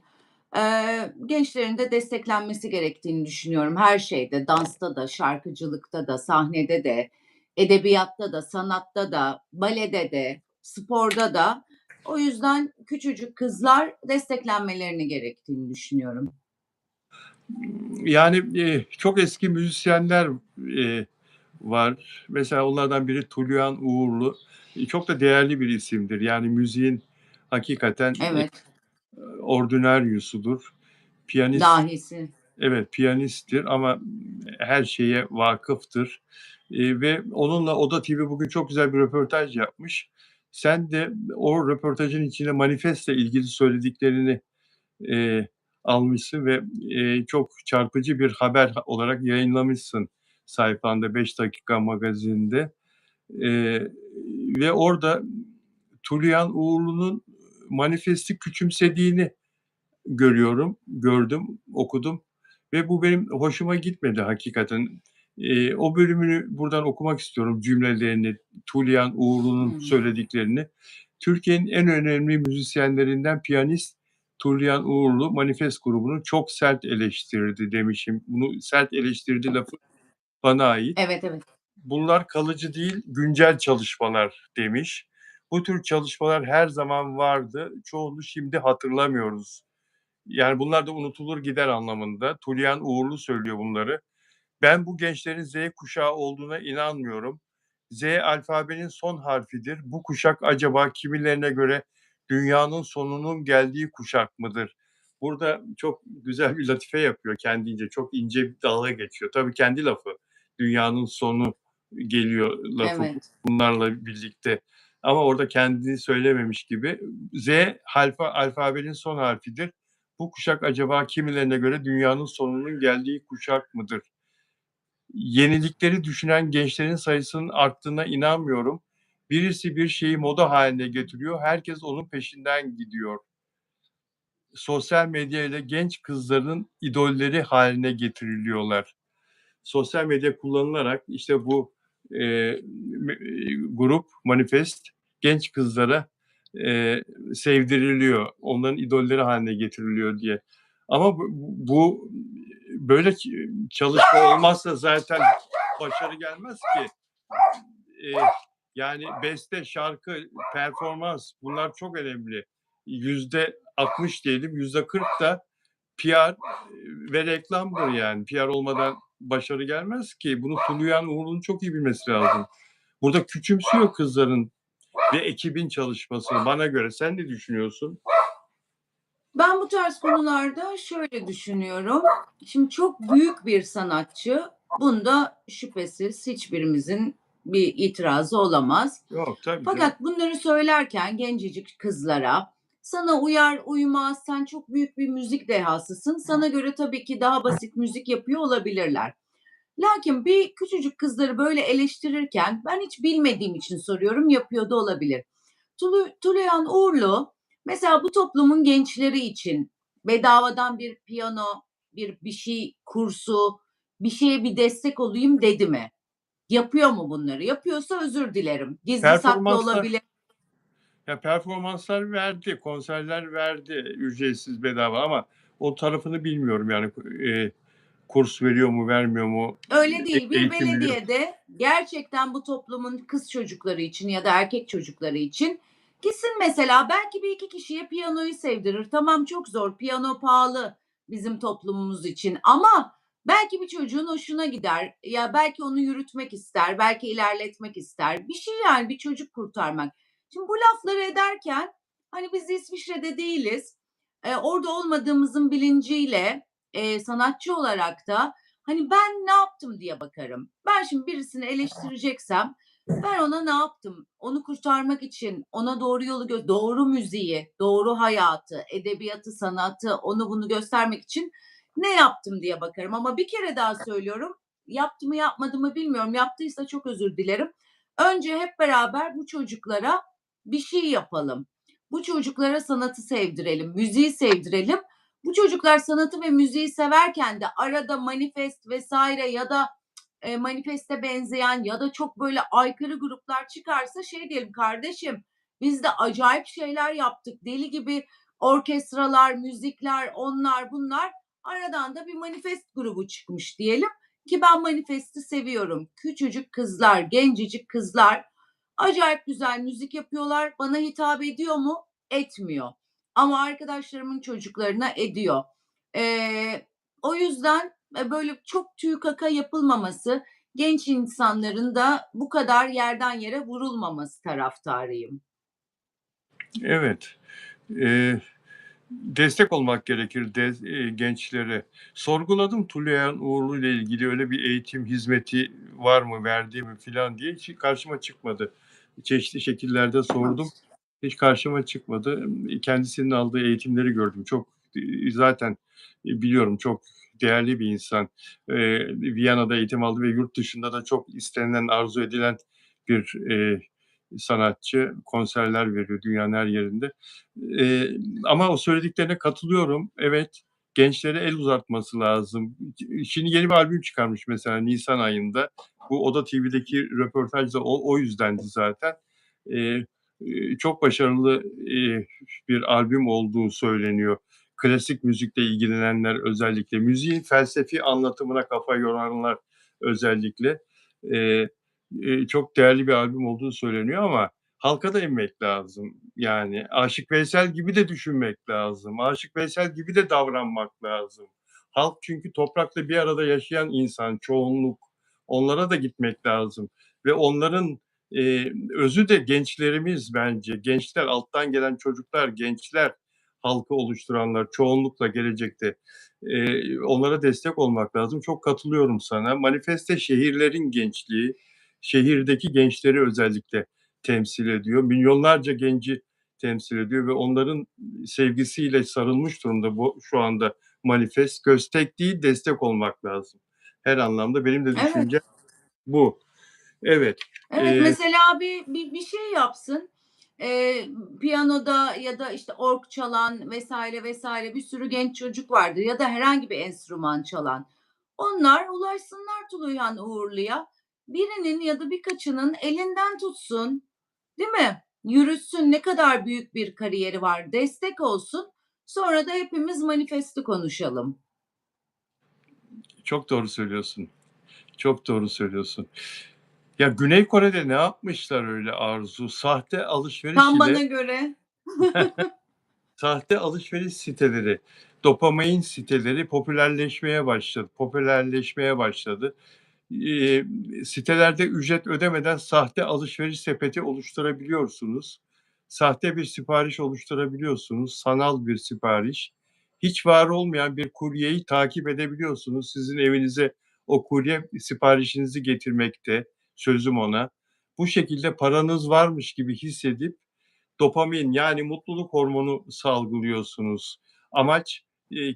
B: Gençlerin de desteklenmesi gerektiğini düşünüyorum her şeyde. Dansta da, şarkıcılıkta da, sahnede de, edebiyatta da, sanatta da, balede de, sporda da. O yüzden küçücük kızlar desteklenmelerini gerektiğini düşünüyorum.
A: Yani çok eski müzisyenler var. Mesela onlardan biri Tulyan Uğurlu. Çok da değerli bir isimdir. Yani müziğin hakikaten
B: Evet,
A: ordinaryusudur. Piyanist.
B: dahisi.
A: Evet, piyanisttir ama her şeye vakıftır. Ve onunla Oda TV bugün çok güzel bir röportaj yapmış. Sen de o röportajın içine manifestle ilgili söylediklerini eee, almışsın ve çok çarpıcı bir haber olarak yayınlamışsın sayfanda 5 Dakika Magazin'de. Eee, Ve orada Tulyan Uğurlu'nun manifesti küçümsediğini gördüm, okudum ve bu benim hoşuma gitmedi hakikaten. O bölümünü buradan okumak istiyorum, cümlelerini, Tulyan Uğurlu'nun
B: Hımm.
A: söylediklerini. Türkiye'nin en önemli müzisyenlerinden piyanist Tulyan Uğurlu, Manifest grubunu çok sert eleştirdi demişim. Bunu sert eleştirdi lafı bana ait.
B: Evet, evet.
A: Bunlar kalıcı değil, güncel çalışmalar demiş. Bu tür çalışmalar her zaman vardı. Çoğunu şimdi hatırlamıyoruz. Yani bunlar da unutulur gider anlamında. Tulyan Uğurlu söylüyor bunları. Ben bu gençlerin Z kuşağı olduğuna inanmıyorum. Z alfabenin son harfidir. Bu kuşak acaba kimilerine göre dünyanın sonunun geldiği kuşak mıdır? Burada çok güzel bir latife yapıyor kendince. Çok ince bir dalga geçiyor. Tabii kendi lafı. Dünyanın sonu geliyor lafı
B: Evet.
A: bunlarla birlikte. Ama orada kendini söylememiş gibi. Z alfabenin son harfidir. Bu kuşak acaba kimilerine göre dünyanın sonunun geldiği kuşak mıdır Yenilikleri düşünen gençlerin sayısının arttığına inanmıyorum. Birisi bir şeyi moda haline getiriyor, herkes onun peşinden gidiyor. Sosyal medya ile genç kızların idolleri haline getiriliyorlar. Sosyal medya kullanılarak işte bu grup Manifest genç kızlara sevdiriliyor. Onların idolleri haline getiriliyor diye. Ama bu böyle çalışma olmazsa zaten başarı gelmez ki. Yani beste, şarkı, performans bunlar çok önemli. %60 diyelim, %40 da PR ve reklamdır yani. PR olmadan başarı gelmez ki. Bunu Tuluyan Uğurlu'nun çok iyi bilmesi lazım. Burada küçümsüyor kızların ve ekibin çalışmasını bana göre. Sen ne düşünüyorsun?
B: Ben bu tarz konularda şöyle düşünüyorum. Şimdi çok büyük bir sanatçı. Bunda şüphesiz hiçbirimizin bir itirazı olamaz.
A: Yok tabii canım.
B: Fakat bunları söylerken gencecik kızlara sana uyar uymaz sen çok büyük bir müzik dehasısın. Sana göre tabii ki daha basit müzik yapıyor olabilirler. Lakin bir küçücük kızları böyle eleştirirken ben hiç bilmediğim için soruyorum yapıyor da olabilir. Tuluyan Uğurlu mesela bu toplumun gençleri için bedavadan bir piyano, bir şey kursu, bir şeye bir destek olayım dedi mi? Yapıyor mu bunları? Yapıyorsa özür dilerim. Gizli saklı
A: Performanslar
B: olabilir.
A: performanslar verdi, konserler verdi ücretsiz bedava ama o tarafını bilmiyorum yani kurs veriyor mu vermiyor mu
B: Öyle değil. Bir
A: eğitim veriyor.
B: belediyede gerçekten bu toplumun kız çocukları için ya da erkek çocukları için gitsin mesela belki bir iki kişiye piyanoyu sevdirir. Tamam çok zor. Piyano pahalı bizim toplumumuz için ama belki bir çocuğun hoşuna gider. Ya belki onu yürütmek ister, belki ilerletmek ister. Bir şey yani bir çocuk kurtarmak. Şimdi bu lafları ederken hani biz İsviçre'de değiliz. Orada olmadığımızın bilinciyle sanatçı olarak da hani ben ne yaptım diye bakarım. Ben şimdi birisini eleştireceksem ben ona ne yaptım? Onu kurtarmak için ona doğru yolu doğru müziği, doğru hayatı, edebiyatı, sanatı onu bunu göstermek için ne yaptım diye bakarım. Ama bir kere daha söylüyorum. Yaptı mı yapmadı mı bilmiyorum. Yaptıysa çok özür dilerim. Önce hep beraber bu çocuklara bir şey yapalım. Bu çocuklara sanatı sevdirelim, müziği sevdirelim. Bu çocuklar sanatı ve müziği severken de arada manifest vesaire ya da manifeste benzeyen ya da çok böyle aykırı gruplar çıkarsa şey diyelim kardeşim biz de acayip şeyler yaptık. Deli gibi orkestralar, müzikler, onlar bunlar. Aradan da bir manifest grubu çıkmış diyelim ki ben manifesti seviyorum. Küçücük kızlar, gencecik kızlar acayip güzel müzik yapıyorlar. Bana hitap ediyor mu? Etmiyor. Ama arkadaşlarımın çocuklarına ediyor. O yüzden böyle çok tüy kaka yapılmaması, genç insanların da bu kadar yerden yere vurulmaması taraftarıyım.
A: Evet. Destek olmak gerekir gençlere. Sorguladım Tulayan Uğurlu ile ilgili öyle bir eğitim hizmeti var mı, verdiği mi filan diye hiç karşıma çıkmadı. Çeşitli şekillerde sordum. Hiç karşıma çıkmadı. Kendisinin aldığı eğitimleri gördüm. Çok zaten biliyorum çok değerli bir insan. Viyana'da eğitim aldı ve yurt dışında da çok istenilen, arzu edilen bir sanatçı. Konserler veriyor dünyanın her yerinde. Ama o söylediklerine katılıyorum. Evet, gençlere el uzatması lazım. Şimdi yeni bir albüm çıkarmış mesela nisan ayında. Bu Oda TV'deki röportaj da o yüzdendi zaten. Çok başarılı bir albüm olduğu söyleniyor. Klasik müzikle ilgilenenler özellikle, müziğin felsefi anlatımına kafa yoranlar özellikle çok değerli bir albüm olduğu söyleniyor ama halka da inmek lazım. Yani Aşık Veysel gibi de düşünmek lazım. Aşık Veysel gibi de davranmak lazım. Halk çünkü toprakla bir arada yaşayan insan, çoğunluk. Onlara da gitmek lazım ve onların özü de gençlerimiz bence. Gençler, alttan gelen çocuklar, gençler halkı oluşturanlar çoğunlukla gelecekte. Onlara destek olmak lazım. Çok katılıyorum sana. Manifeste şehirlerin gençliği, şehirdeki gençleri özellikle temsil ediyor. Milyonlarca genci temsil ediyor ve onların sevgisiyle sarılmış durumda bu şu anda manifest. Tek değil, destek olmak lazım. Her anlamda benim de
B: Evet.
A: düşüncem bu. Evet.
B: Evet, mesela bir şey yapsın. Eee, Piyanoda ya da, işte, org çalan vesaire vesaire bir sürü genç çocuk vardır ya da herhangi bir enstrüman çalan. Onlar ulaşsınlar Tuluyan Uğurlu'ya. Birinin ya da birkaçının elinden tutsun, değil mi? Yürütsün, ne kadar büyük bir kariyeri var, destek olsun. Sonra da hepimiz manifesti konuşalım.
A: Çok doğru söylüyorsun. Çok doğru söylüyorsun. Ya, Güney Kore'de ne yapmışlar öyle Arzu?
B: Tam bana göre.
A: Sahte alışveriş siteleri, dopamin siteleri popülerleşmeye başladı. Eee, Sitelerde ücret ödemeden sahte alışveriş sepeti oluşturabiliyorsunuz. Sahte bir sipariş oluşturabiliyorsunuz, sanal bir sipariş. Hiç var olmayan bir kuryeyi takip edebiliyorsunuz. Sizin evinize o kurye siparişinizi getirmekte, sözüm ona. Bu şekilde paranız varmış gibi hissedip dopamin, yani mutluluk hormonu salgılıyorsunuz. Amaç,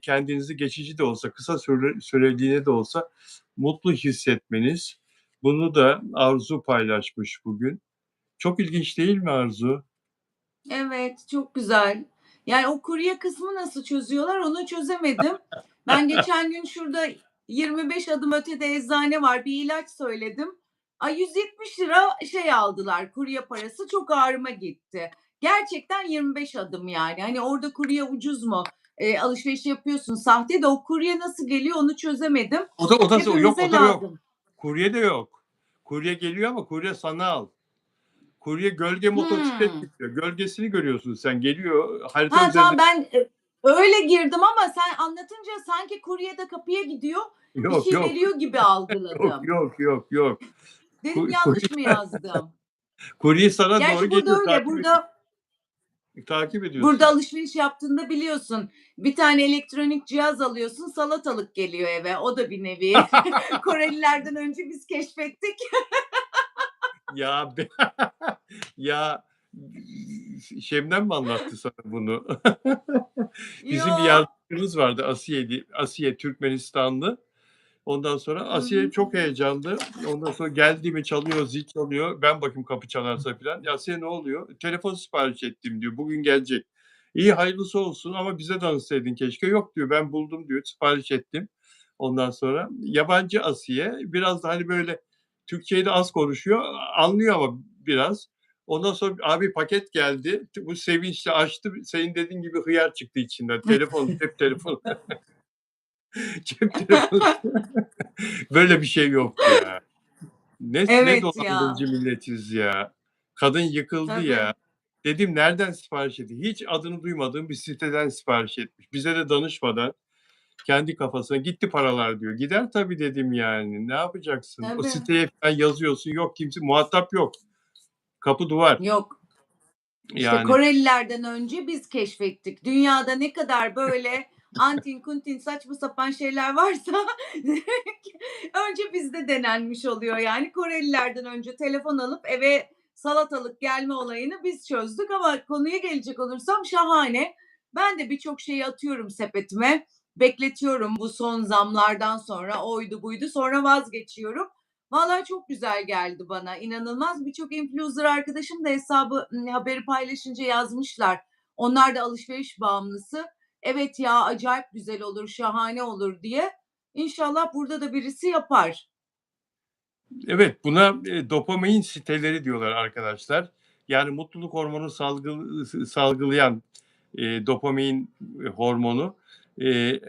A: kendinizi geçici de olsa, kısa süreliğine de olsa mutlu hissetmeniz. Bunu da Arzu paylaşmış bugün. Çok ilginç değil mi Arzu?
B: Evet, çok güzel. Yani o kurye kısmı nasıl çözüyorlar onu çözemedim. Ben geçen gün şurada 25 adım ötede eczane var. Bir ilaç söyledim. Ay 170 lira şey aldılar kurye parası. Çok ağrıma gitti. Gerçekten 25 adım yani. Hani orada kurye ucuz mu? Alışveriş yapıyorsun sahte de o kurye nasıl geliyor onu çözemedim.
A: O da yok, o
B: Hepimize
A: da yok.
B: lazım.
A: Kurye de yok. Kurye geliyor ama kurye sanal. Kurye gölge motosiklet
B: Hımm.
A: getiriyor. Gölgesini görüyorsun sen. Geliyor harita
B: Ha,
A: üzerinde.
B: tamam ben, öyle girdim ama sen anlatınca sanki kurye de kapıya gidiyor, bir
A: Yok,
B: şey
A: yok.
B: veriyor gibi
A: Yok,
B: algıladım.
A: yok, yok, yok.
B: Dedim
A: Ku kurye
B: yanlış mı yazdım?
A: kurye sana doğru
B: Gerçi burada
A: geliyor,
B: öyle.
A: takip
B: Burada
A: ediyorsun.
B: alışveriş yaptığında biliyorsun, bir tane elektronik cihaz alıyorsun, salatalık geliyor eve. O da bir nevi. Korelilerden önce biz keşfettik.
A: Ya be ya, Şebnem mi anlattı sana bunu? Bizim bir
B: Yo.
A: yardımcımız vardı, Asiye Türkmenistanlı. Ondan sonra
B: Hı
A: Asiye
B: hı.
A: çok heyecanlı. Ondan sonra geldi mi çalıyor, zil çalıyor. Ben bakayım kapı çalarsa filan. "Ya Asiye ne oluyor?" "Telefon sipariş ettim." diyor. "Bugün gelecek." "İyi, hayırlısı olsun ama bize danışsaydın keşke." "Yok." diyor, "Ben buldum." diyor, "Sipariş ettim." Ondan sonra yabancı Asiye. Biraz da, hani, böyle Türkçeyi de az konuşuyor. Anlıyor ama biraz. Ondan sonra, "Abi paket geldi." Bu sevinçle açtı. Senin dediğin gibi hıyar çıktı içinden. Telefon, cep telefonu, cep telefonu. Böyle bir şey yok ya. Ne
B: Evet ya.
A: dolandırıcı milletiz ya. Kadın yıkıldı
B: Tabii.
A: ya. Dedim, "Nereden sipariş etti?" Hiç adını duymadığım bir siteden sipariş etmiş. Bize de danışmadan kendi kafasına gitti paralar diyor. Gider tabii dedim yani. Ne yapacaksın? O
B: Tabii.
A: siteye falan yazıyorsun. Yok kimse muhatap yok. Kapı duvar.
B: Yok. İşte
A: Yani
B: Korelilerden önce biz keşfettik. Dünyada ne kadar böyle antin kuntin saçma sapan şeyler varsa önce bizde denenmiş oluyor yani. Korelilerden önce telefon alıp eve salatalık gelme olayını biz çözdük ama konuya gelecek olursam şahane. Ben de birçok şeyi atıyorum sepetime. Bekletiyorum bu son zamlardan sonra oydu buydu sonra vazgeçiyorum. Vallahi çok güzel geldi bana, inanılmaz. Birçok influencer arkadaşım da hesabı haberi paylaşınca yazmışlar. Onlar da alışveriş bağımlısı. "Evet ya, acayip güzel olur, şahane olur." diye. İnşallah burada da birisi yapar.
A: evet, buna, dopamin siteleri diyorlar arkadaşlar. Yani mutluluk hormonu salgılayan, dopamin, hormonu, eee,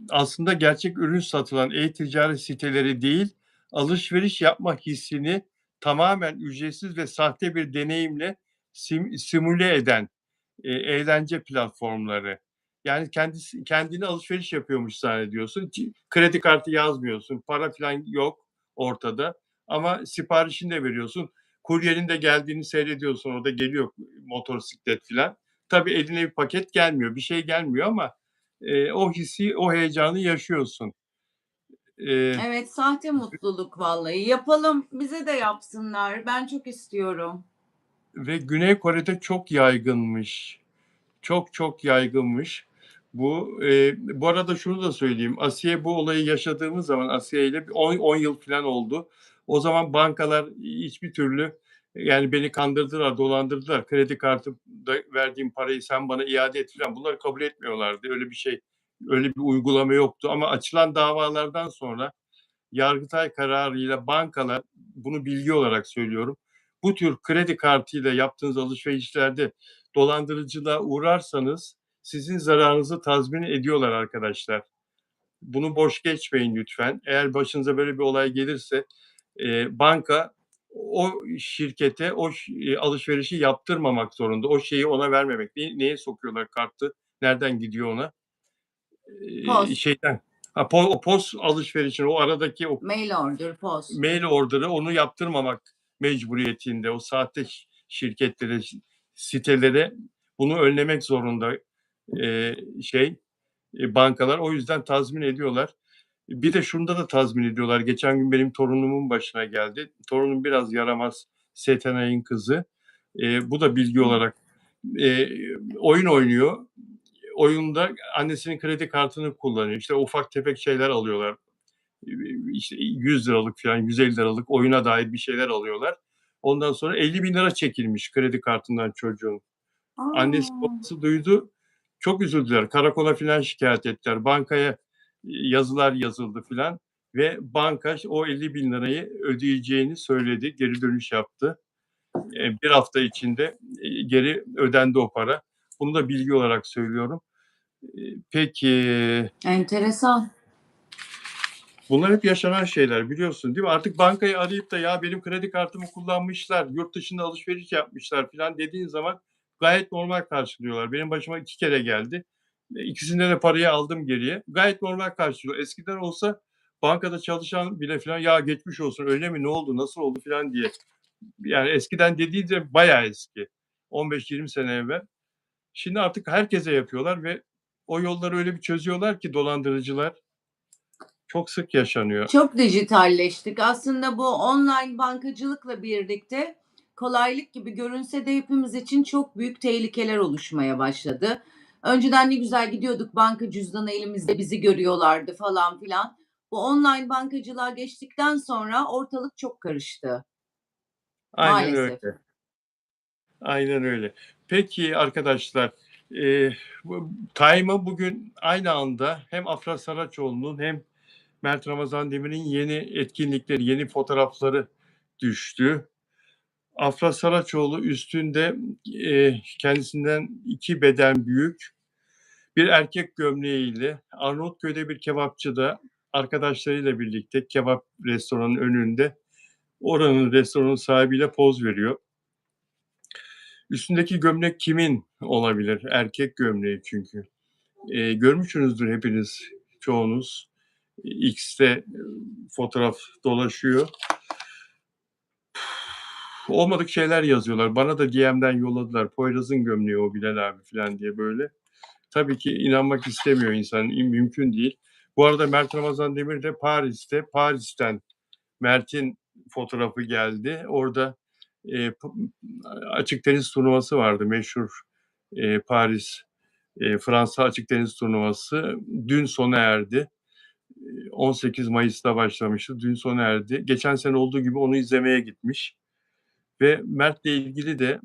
A: aslında gerçek ürün satılan e-ticaret siteleri değil, alışveriş yapma hissini tamamen ücretsiz ve sahte bir deneyimle simüle eden, eğlence platformları. Yani kendini alışveriş yapıyormuş zannediyorsun. Kredi kartı yazmıyorsun, para filan yok ortada ama siparişini de veriyorsun. Kuryenin de geldiğini seyrediyorsun. Orada geliyor motosiklet filan. Tabii eline bir paket gelmiyor, bir şey gelmiyor ama, o hissi, o heyecanı yaşıyorsun. Eee,
B: Evet, sahte mutluluk vallahi. Yapalım, bize de yapsınlar. Ben çok istiyorum.
A: Ve Güney Kore'de çok yaygınmış. Çok çok yaygınmış. Bu arada şunu da söyleyeyim. Asiye bu olayı yaşadığımız zaman Asiye ile 10 yıl falan oldu. O zaman bankalar hiçbir türlü yani beni kandırdılar, dolandırdılar. Kredi kartımda verdiğim parayı sen bana iade et falan. Bunları kabul etmiyorlardı. Öyle bir şey, öyle bir uygulama yoktu. Ama açılan davalardan sonra Yargıtay kararıyla bankalar, bunu bilgi olarak söylüyorum, bu tür kredi kartıyla yaptığınız alışverişlerde dolandırıcılığa uğrarsanız sizin zararınızı tazmin ediyorlar arkadaşlar. Bunu boş geçmeyin lütfen. Eğer başınıza böyle bir olay gelirse banka o şirkete alışverişi yaptırmamak zorunda. O şeyi ona vermemek. Neye sokuyorlar kartı? Nereden gidiyor ona?
B: Post,
A: Şeyden. O POS alışverişini, o aradaki o
B: mail order, post.
A: mail order'ı onu yaptırmamak mecburiyetinde. O sahte şirketlere, sitelere bunu önlemek zorunda bankalar. O yüzden tazmin ediyorlar. Bir de şunda da tazmin ediyorlar. Geçen gün benim torunumun başına geldi. Torunum biraz yaramaz, Setenay'ın kızı. Bu da bilgi olarak oyun oynuyor. Oyunda annesinin kredi kartını kullanıyor. İşte ufak tefek şeyler alıyorlar. İşte 100 liralık falan 150 liralık oyuna dair bir şeyler alıyorlar. Ondan sonra 50 bin lira çekilmiş kredi kartından çocuğun. Annesi
B: Aa,
A: babası duydu. Çok üzüldüler. Karakola falan şikayet ettiler. Bankaya yazılar yazıldı falan ve banka o 50 bin lirayı ödeyeceğini söyledi. Geri dönüş yaptı. Bir hafta içinde geri ödendi o para. Bunu da bilgi olarak söylüyorum. Peki
B: enteresan.
A: bunlar hep yaşanan şeyler biliyorsun değil mi? Artık bankayı arayıp da ya benim kredi kartımı kullanmışlar, yurt dışında alışveriş yapmışlar falan dediğin zaman gayet normal karşılıyorlar. Benim başıma 2 kere geldi. İkisinde de parayı aldım geriye. Gayet normal karşılıyor. Eskiden olsa bankada çalışan bile falan ya geçmiş olsun öyle mi ne oldu nasıl oldu falan diye. Yani eskiden dediği de bayağı eski. 15-20 sene evvel. Şimdi artık herkese yapıyorlar ve o yolları öyle bir çözüyorlar ki dolandırıcılar çok sık yaşanıyor.
B: Çok dijitalleştik. Aslında bu online bankacılıkla birlikte kolaylık gibi görünse de hepimiz için çok büyük tehlikeler oluşmaya başladı. Önceden ne güzel gidiyorduk, banka cüzdanı elimizde, bizi görüyorlardı falan filan. Bu online bankacılığa geçtikten sonra ortalık çok karıştı
A: Aynen
B: maalesef.
A: öyle. Aynen öyle. Peki arkadaşlar, Time'a bugün aynı anda hem Afra Saraçoğlu'nun hem Mert Ramazan Demir'in yeni etkinlikleri, yeni fotoğrafları düştü. Afra Saraçoğlu üstünde kendisinden 2 beden büyük bir erkek gömleğiyle Arnavutköy'de bir kebapçıda arkadaşlarıyla birlikte kebap restoranının önünde oranın restoranın sahibiyle poz veriyor. Üstündeki gömlek kimin olabilir? Erkek gömleği çünkü. Görmüşsünüzdür hepiniz, çoğunuz. X'te fotoğraf dolaşıyor. Olmadık şeyler yazıyorlar. Bana da DM'den yolladılar. Poyraz'ın gömleği o Bilal abi falan diye böyle. Tabii ki inanmak istemiyor insan. Mümkün değil. Bu arada Mert Ramazan Demir de Paris'te. Paris'ten Mert'in fotoğrafı geldi. Orada açık tenis turnuvası vardı. Meşhur Paris Fransa açık tenis turnuvası. Dün sona erdi. 18 Mayıs'ta başlamıştı. Dün sona erdi. Geçen sene olduğu gibi onu izlemeye gitmiş. Ve Mert'le ilgili de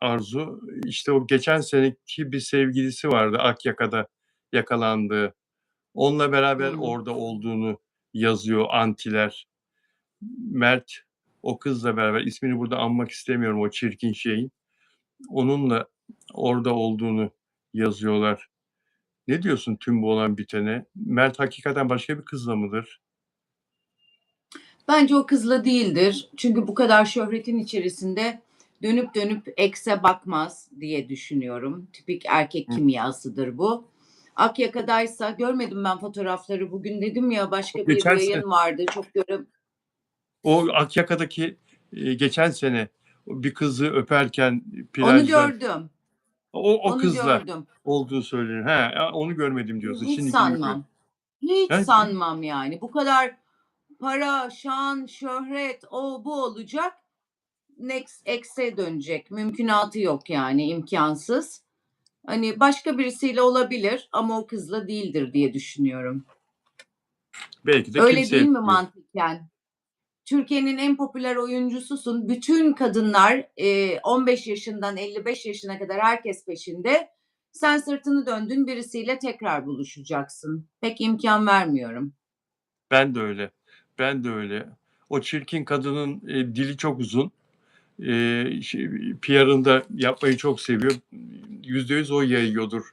A: Arzu işte o geçen seneki bir sevgilisi vardı Akyaka'da yakalandığı. Onunla beraber
B: Hmm.
A: orada olduğunu yazıyor antiler. Mert o kızla beraber ismini burada anmak istemiyorum o çirkin şeyin. Onunla orada olduğunu yazıyorlar. Ne diyorsun tüm bu olan bitene? Mert hakikaten başka bir kızla mıdır?
B: Bence o kızla değildir. Çünkü bu kadar şöhretin içerisinde dönüp dönüp ekse bakmaz diye düşünüyorum. Tipik erkek
A: Hı.
B: kimyasıdır bu. Akyaka'daysa görmedim ben fotoğrafları bugün dedim ya başka bir
A: Geçen sene
B: yayın vardı çok
A: o Akyaka'daki geçen sene bir kızı öperken
B: onu
A: plajda
B: gördüm.
A: o
B: Onu
A: kızla
B: gördüm.
A: olduğu söyleniyor. He, onu görmedim diyorsun.
B: Hiç
A: Şimdikini görüyorum.
B: sanmam. Hiç
A: He?
B: sanmam yani. Bu kadar para, şan, şöhret, o bu olacak. Next X'e dönecek. Mümkünatı yok yani imkansız. Hani başka birisiyle olabilir ama o kızla değildir diye düşünüyorum.
A: Belki de
B: Öyle değil
A: kimseye
B: mi
A: diyor.
B: mantıken? Türkiye'nin en popüler oyuncususun. Bütün kadınlar 15 yaşından 55 yaşına kadar herkes peşinde. Sen sırtını döndün birisiyle tekrar buluşacaksın. Pek imkan vermiyorum.
A: Ben de öyle. Ben de öyle. O çirkin kadının dili çok uzun. PR'ını da yapmayı çok seviyor. %100 o yayıyordur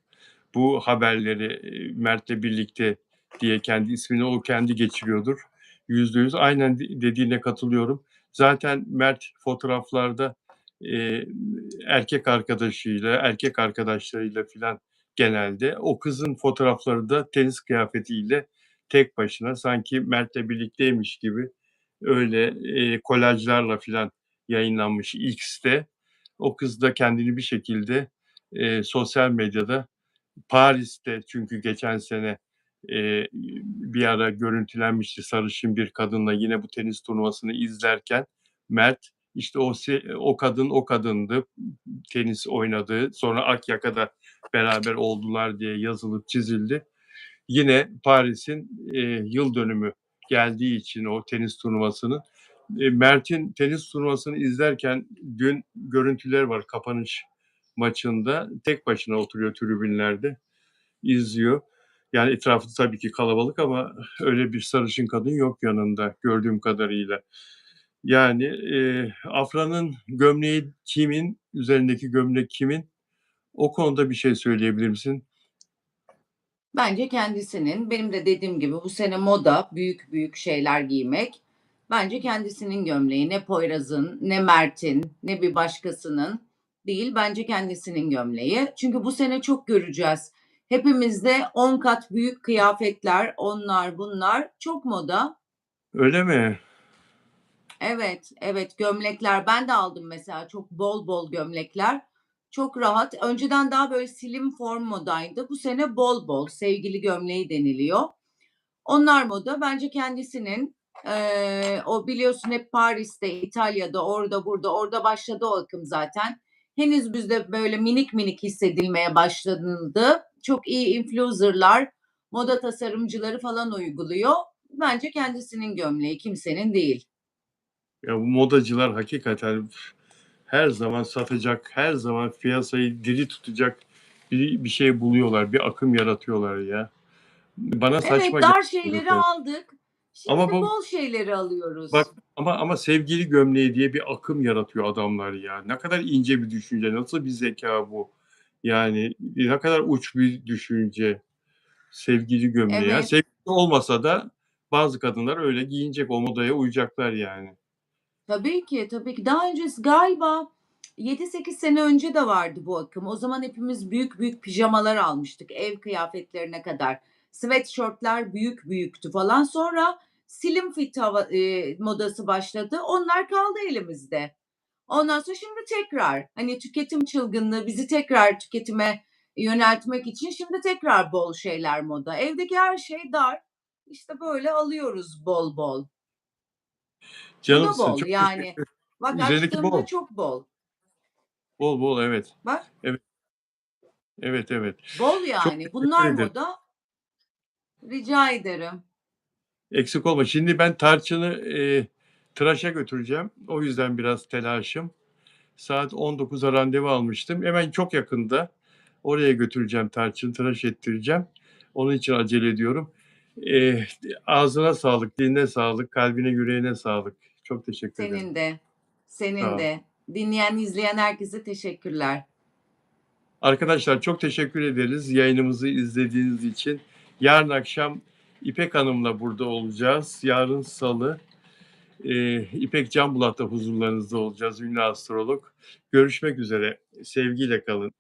A: bu haberleri, Mert'le birlikte diye kendi ismini o kendi geçiriyordur. %100 aynen dediğine katılıyorum. Zaten Mert fotoğraflarda erkek arkadaşıyla, erkek arkadaşlarıyla filan genelde. O kızın fotoğrafları da tenis kıyafetiyle tek başına sanki Mert'le birlikteymiş gibi öyle kolajlarla filan yayınlanmış X'te. O kız da kendini bir şekilde sosyal medyada Paris'te çünkü geçen sene bir ara görüntülenmişti sarışın bir kadınla yine bu tenis turnuvasını izlerken Mert işte o kadın o kadındı tenis oynadığı sonra Akyaka'da beraber oldular diye yazılıp çizildi. Yine Paris'in yıl dönümü geldiği için o tenis turnuvasının Mert'in tenis turnuvasını izlerken dün görüntüler var kapanış maçında tek başına oturuyor tribünlerde izliyor. Yani etrafı tabii ki kalabalık ama öyle bir sarışın kadın yok yanında gördüğüm kadarıyla. Yani Afra'nın gömleği kimin, üzerindeki gömlek kimin? O konuda bir şey söyleyebilir misin?
B: Bence kendisinin. Benim de dediğim gibi bu sene moda büyük büyük şeyler giymek. Bence kendisinin gömleği. Ne Poyraz'ın, ne Mert'in, ne bir başkasının değil. Bence kendisinin gömleği. Çünkü bu sene çok göreceğiz. Hepimizde 10 kat büyük kıyafetler, onlar bunlar çok moda.
A: Öyle mi?
B: Evet, evet gömlekler. Ben de aldım mesela çok bol bol gömlekler. Çok rahat. Önceden daha böyle slim form modaydı. Bu sene bol bol sevgili gömleği deniliyor. Onlar moda. Bence kendisinin o biliyorsun hep Paris'te, İtalya'da, orada, burada, orada başladı o akım zaten. Henüz bizde böyle minik minik hissedilmeye başlanıldı. Çok iyi influencer'lar, moda tasarımcıları falan uyguluyor. Bence kendisinin gömleği, kimsenin değil.
A: Ya bu modacılar hakikaten her zaman satacak, her zaman piyasayı diri tutacak bir şey buluyorlar, bir akım yaratıyorlar ya. Bana saçma
B: Evet,
A: geldi
B: dar şeyleri
A: doğrusu.
B: aldık.
A: Ama
B: Şimdi
A: bu
B: bol şeyleri
A: bak
B: alıyoruz.
A: ama sevgili gömleği diye bir akım yaratıyor adamlar ya. Ne kadar ince bir düşünce, nasıl bir zeka bu? Yani ne kadar uç bir düşünce. Sevgili gömleği. Ya
B: Evet.
A: sevgili olmasa da bazı kadınlar öyle giyinecek, o modaya uyacaklar yani.
B: Tabii ki, tabii ki. Daha öncesi galiba 7-8 sene önce de vardı bu akım. O zaman hepimiz büyük büyük pijamalar almıştık ev kıyafetlerine kadar. Sweatshirt'ler büyük büyüktü falan. Sonra slim fit modası başladı. Onlar kaldı elimizde. Ondan sonra şimdi tekrar hani tüketim çılgınlığı bizi tekrar tüketime yöneltmek için şimdi tekrar bol şeyler moda. Evdeki her şey dar. İşte böyle alıyoruz bol bol. Bu da
A: Canımsın,
B: bol
A: çok
B: yani.
A: teşekkür.
B: Bak
A: Üzerindeki
B: açtığımda
A: bol.
B: çok bol.
A: Bol bol evet.
B: Bak
A: Evet, evet, evet.
B: bol
A: Çok
B: yani.
A: teşekkür
B: Bunlar
A: ederim.
B: moda. Rica ederim.
A: Eksik olma. Şimdi ben tarçını, tıraşa götüreceğim. O yüzden biraz telaşım. Saat 19'a randevu almıştım. Hemen çok yakında. Oraya götüreceğim tarçın, tıraş ettireceğim. Onun için acele ediyorum. Eee, ağzına sağlık, diline sağlık, kalbine, yüreğine sağlık. Çok teşekkür ederim.
B: Senin de. Senin
A: Sağ ol.
B: de. Dinleyen, izleyen herkese teşekkürler.
A: Arkadaşlar çok teşekkür ederiz yayınımızı izlediğiniz için. Yarın akşam İpek Hanım'la burada olacağız. Yarın Salı. İpek Canbulat'ta huzurlarınızda olacağız. Ünlü astrolog. Görüşmek üzere. Sevgiyle kalın.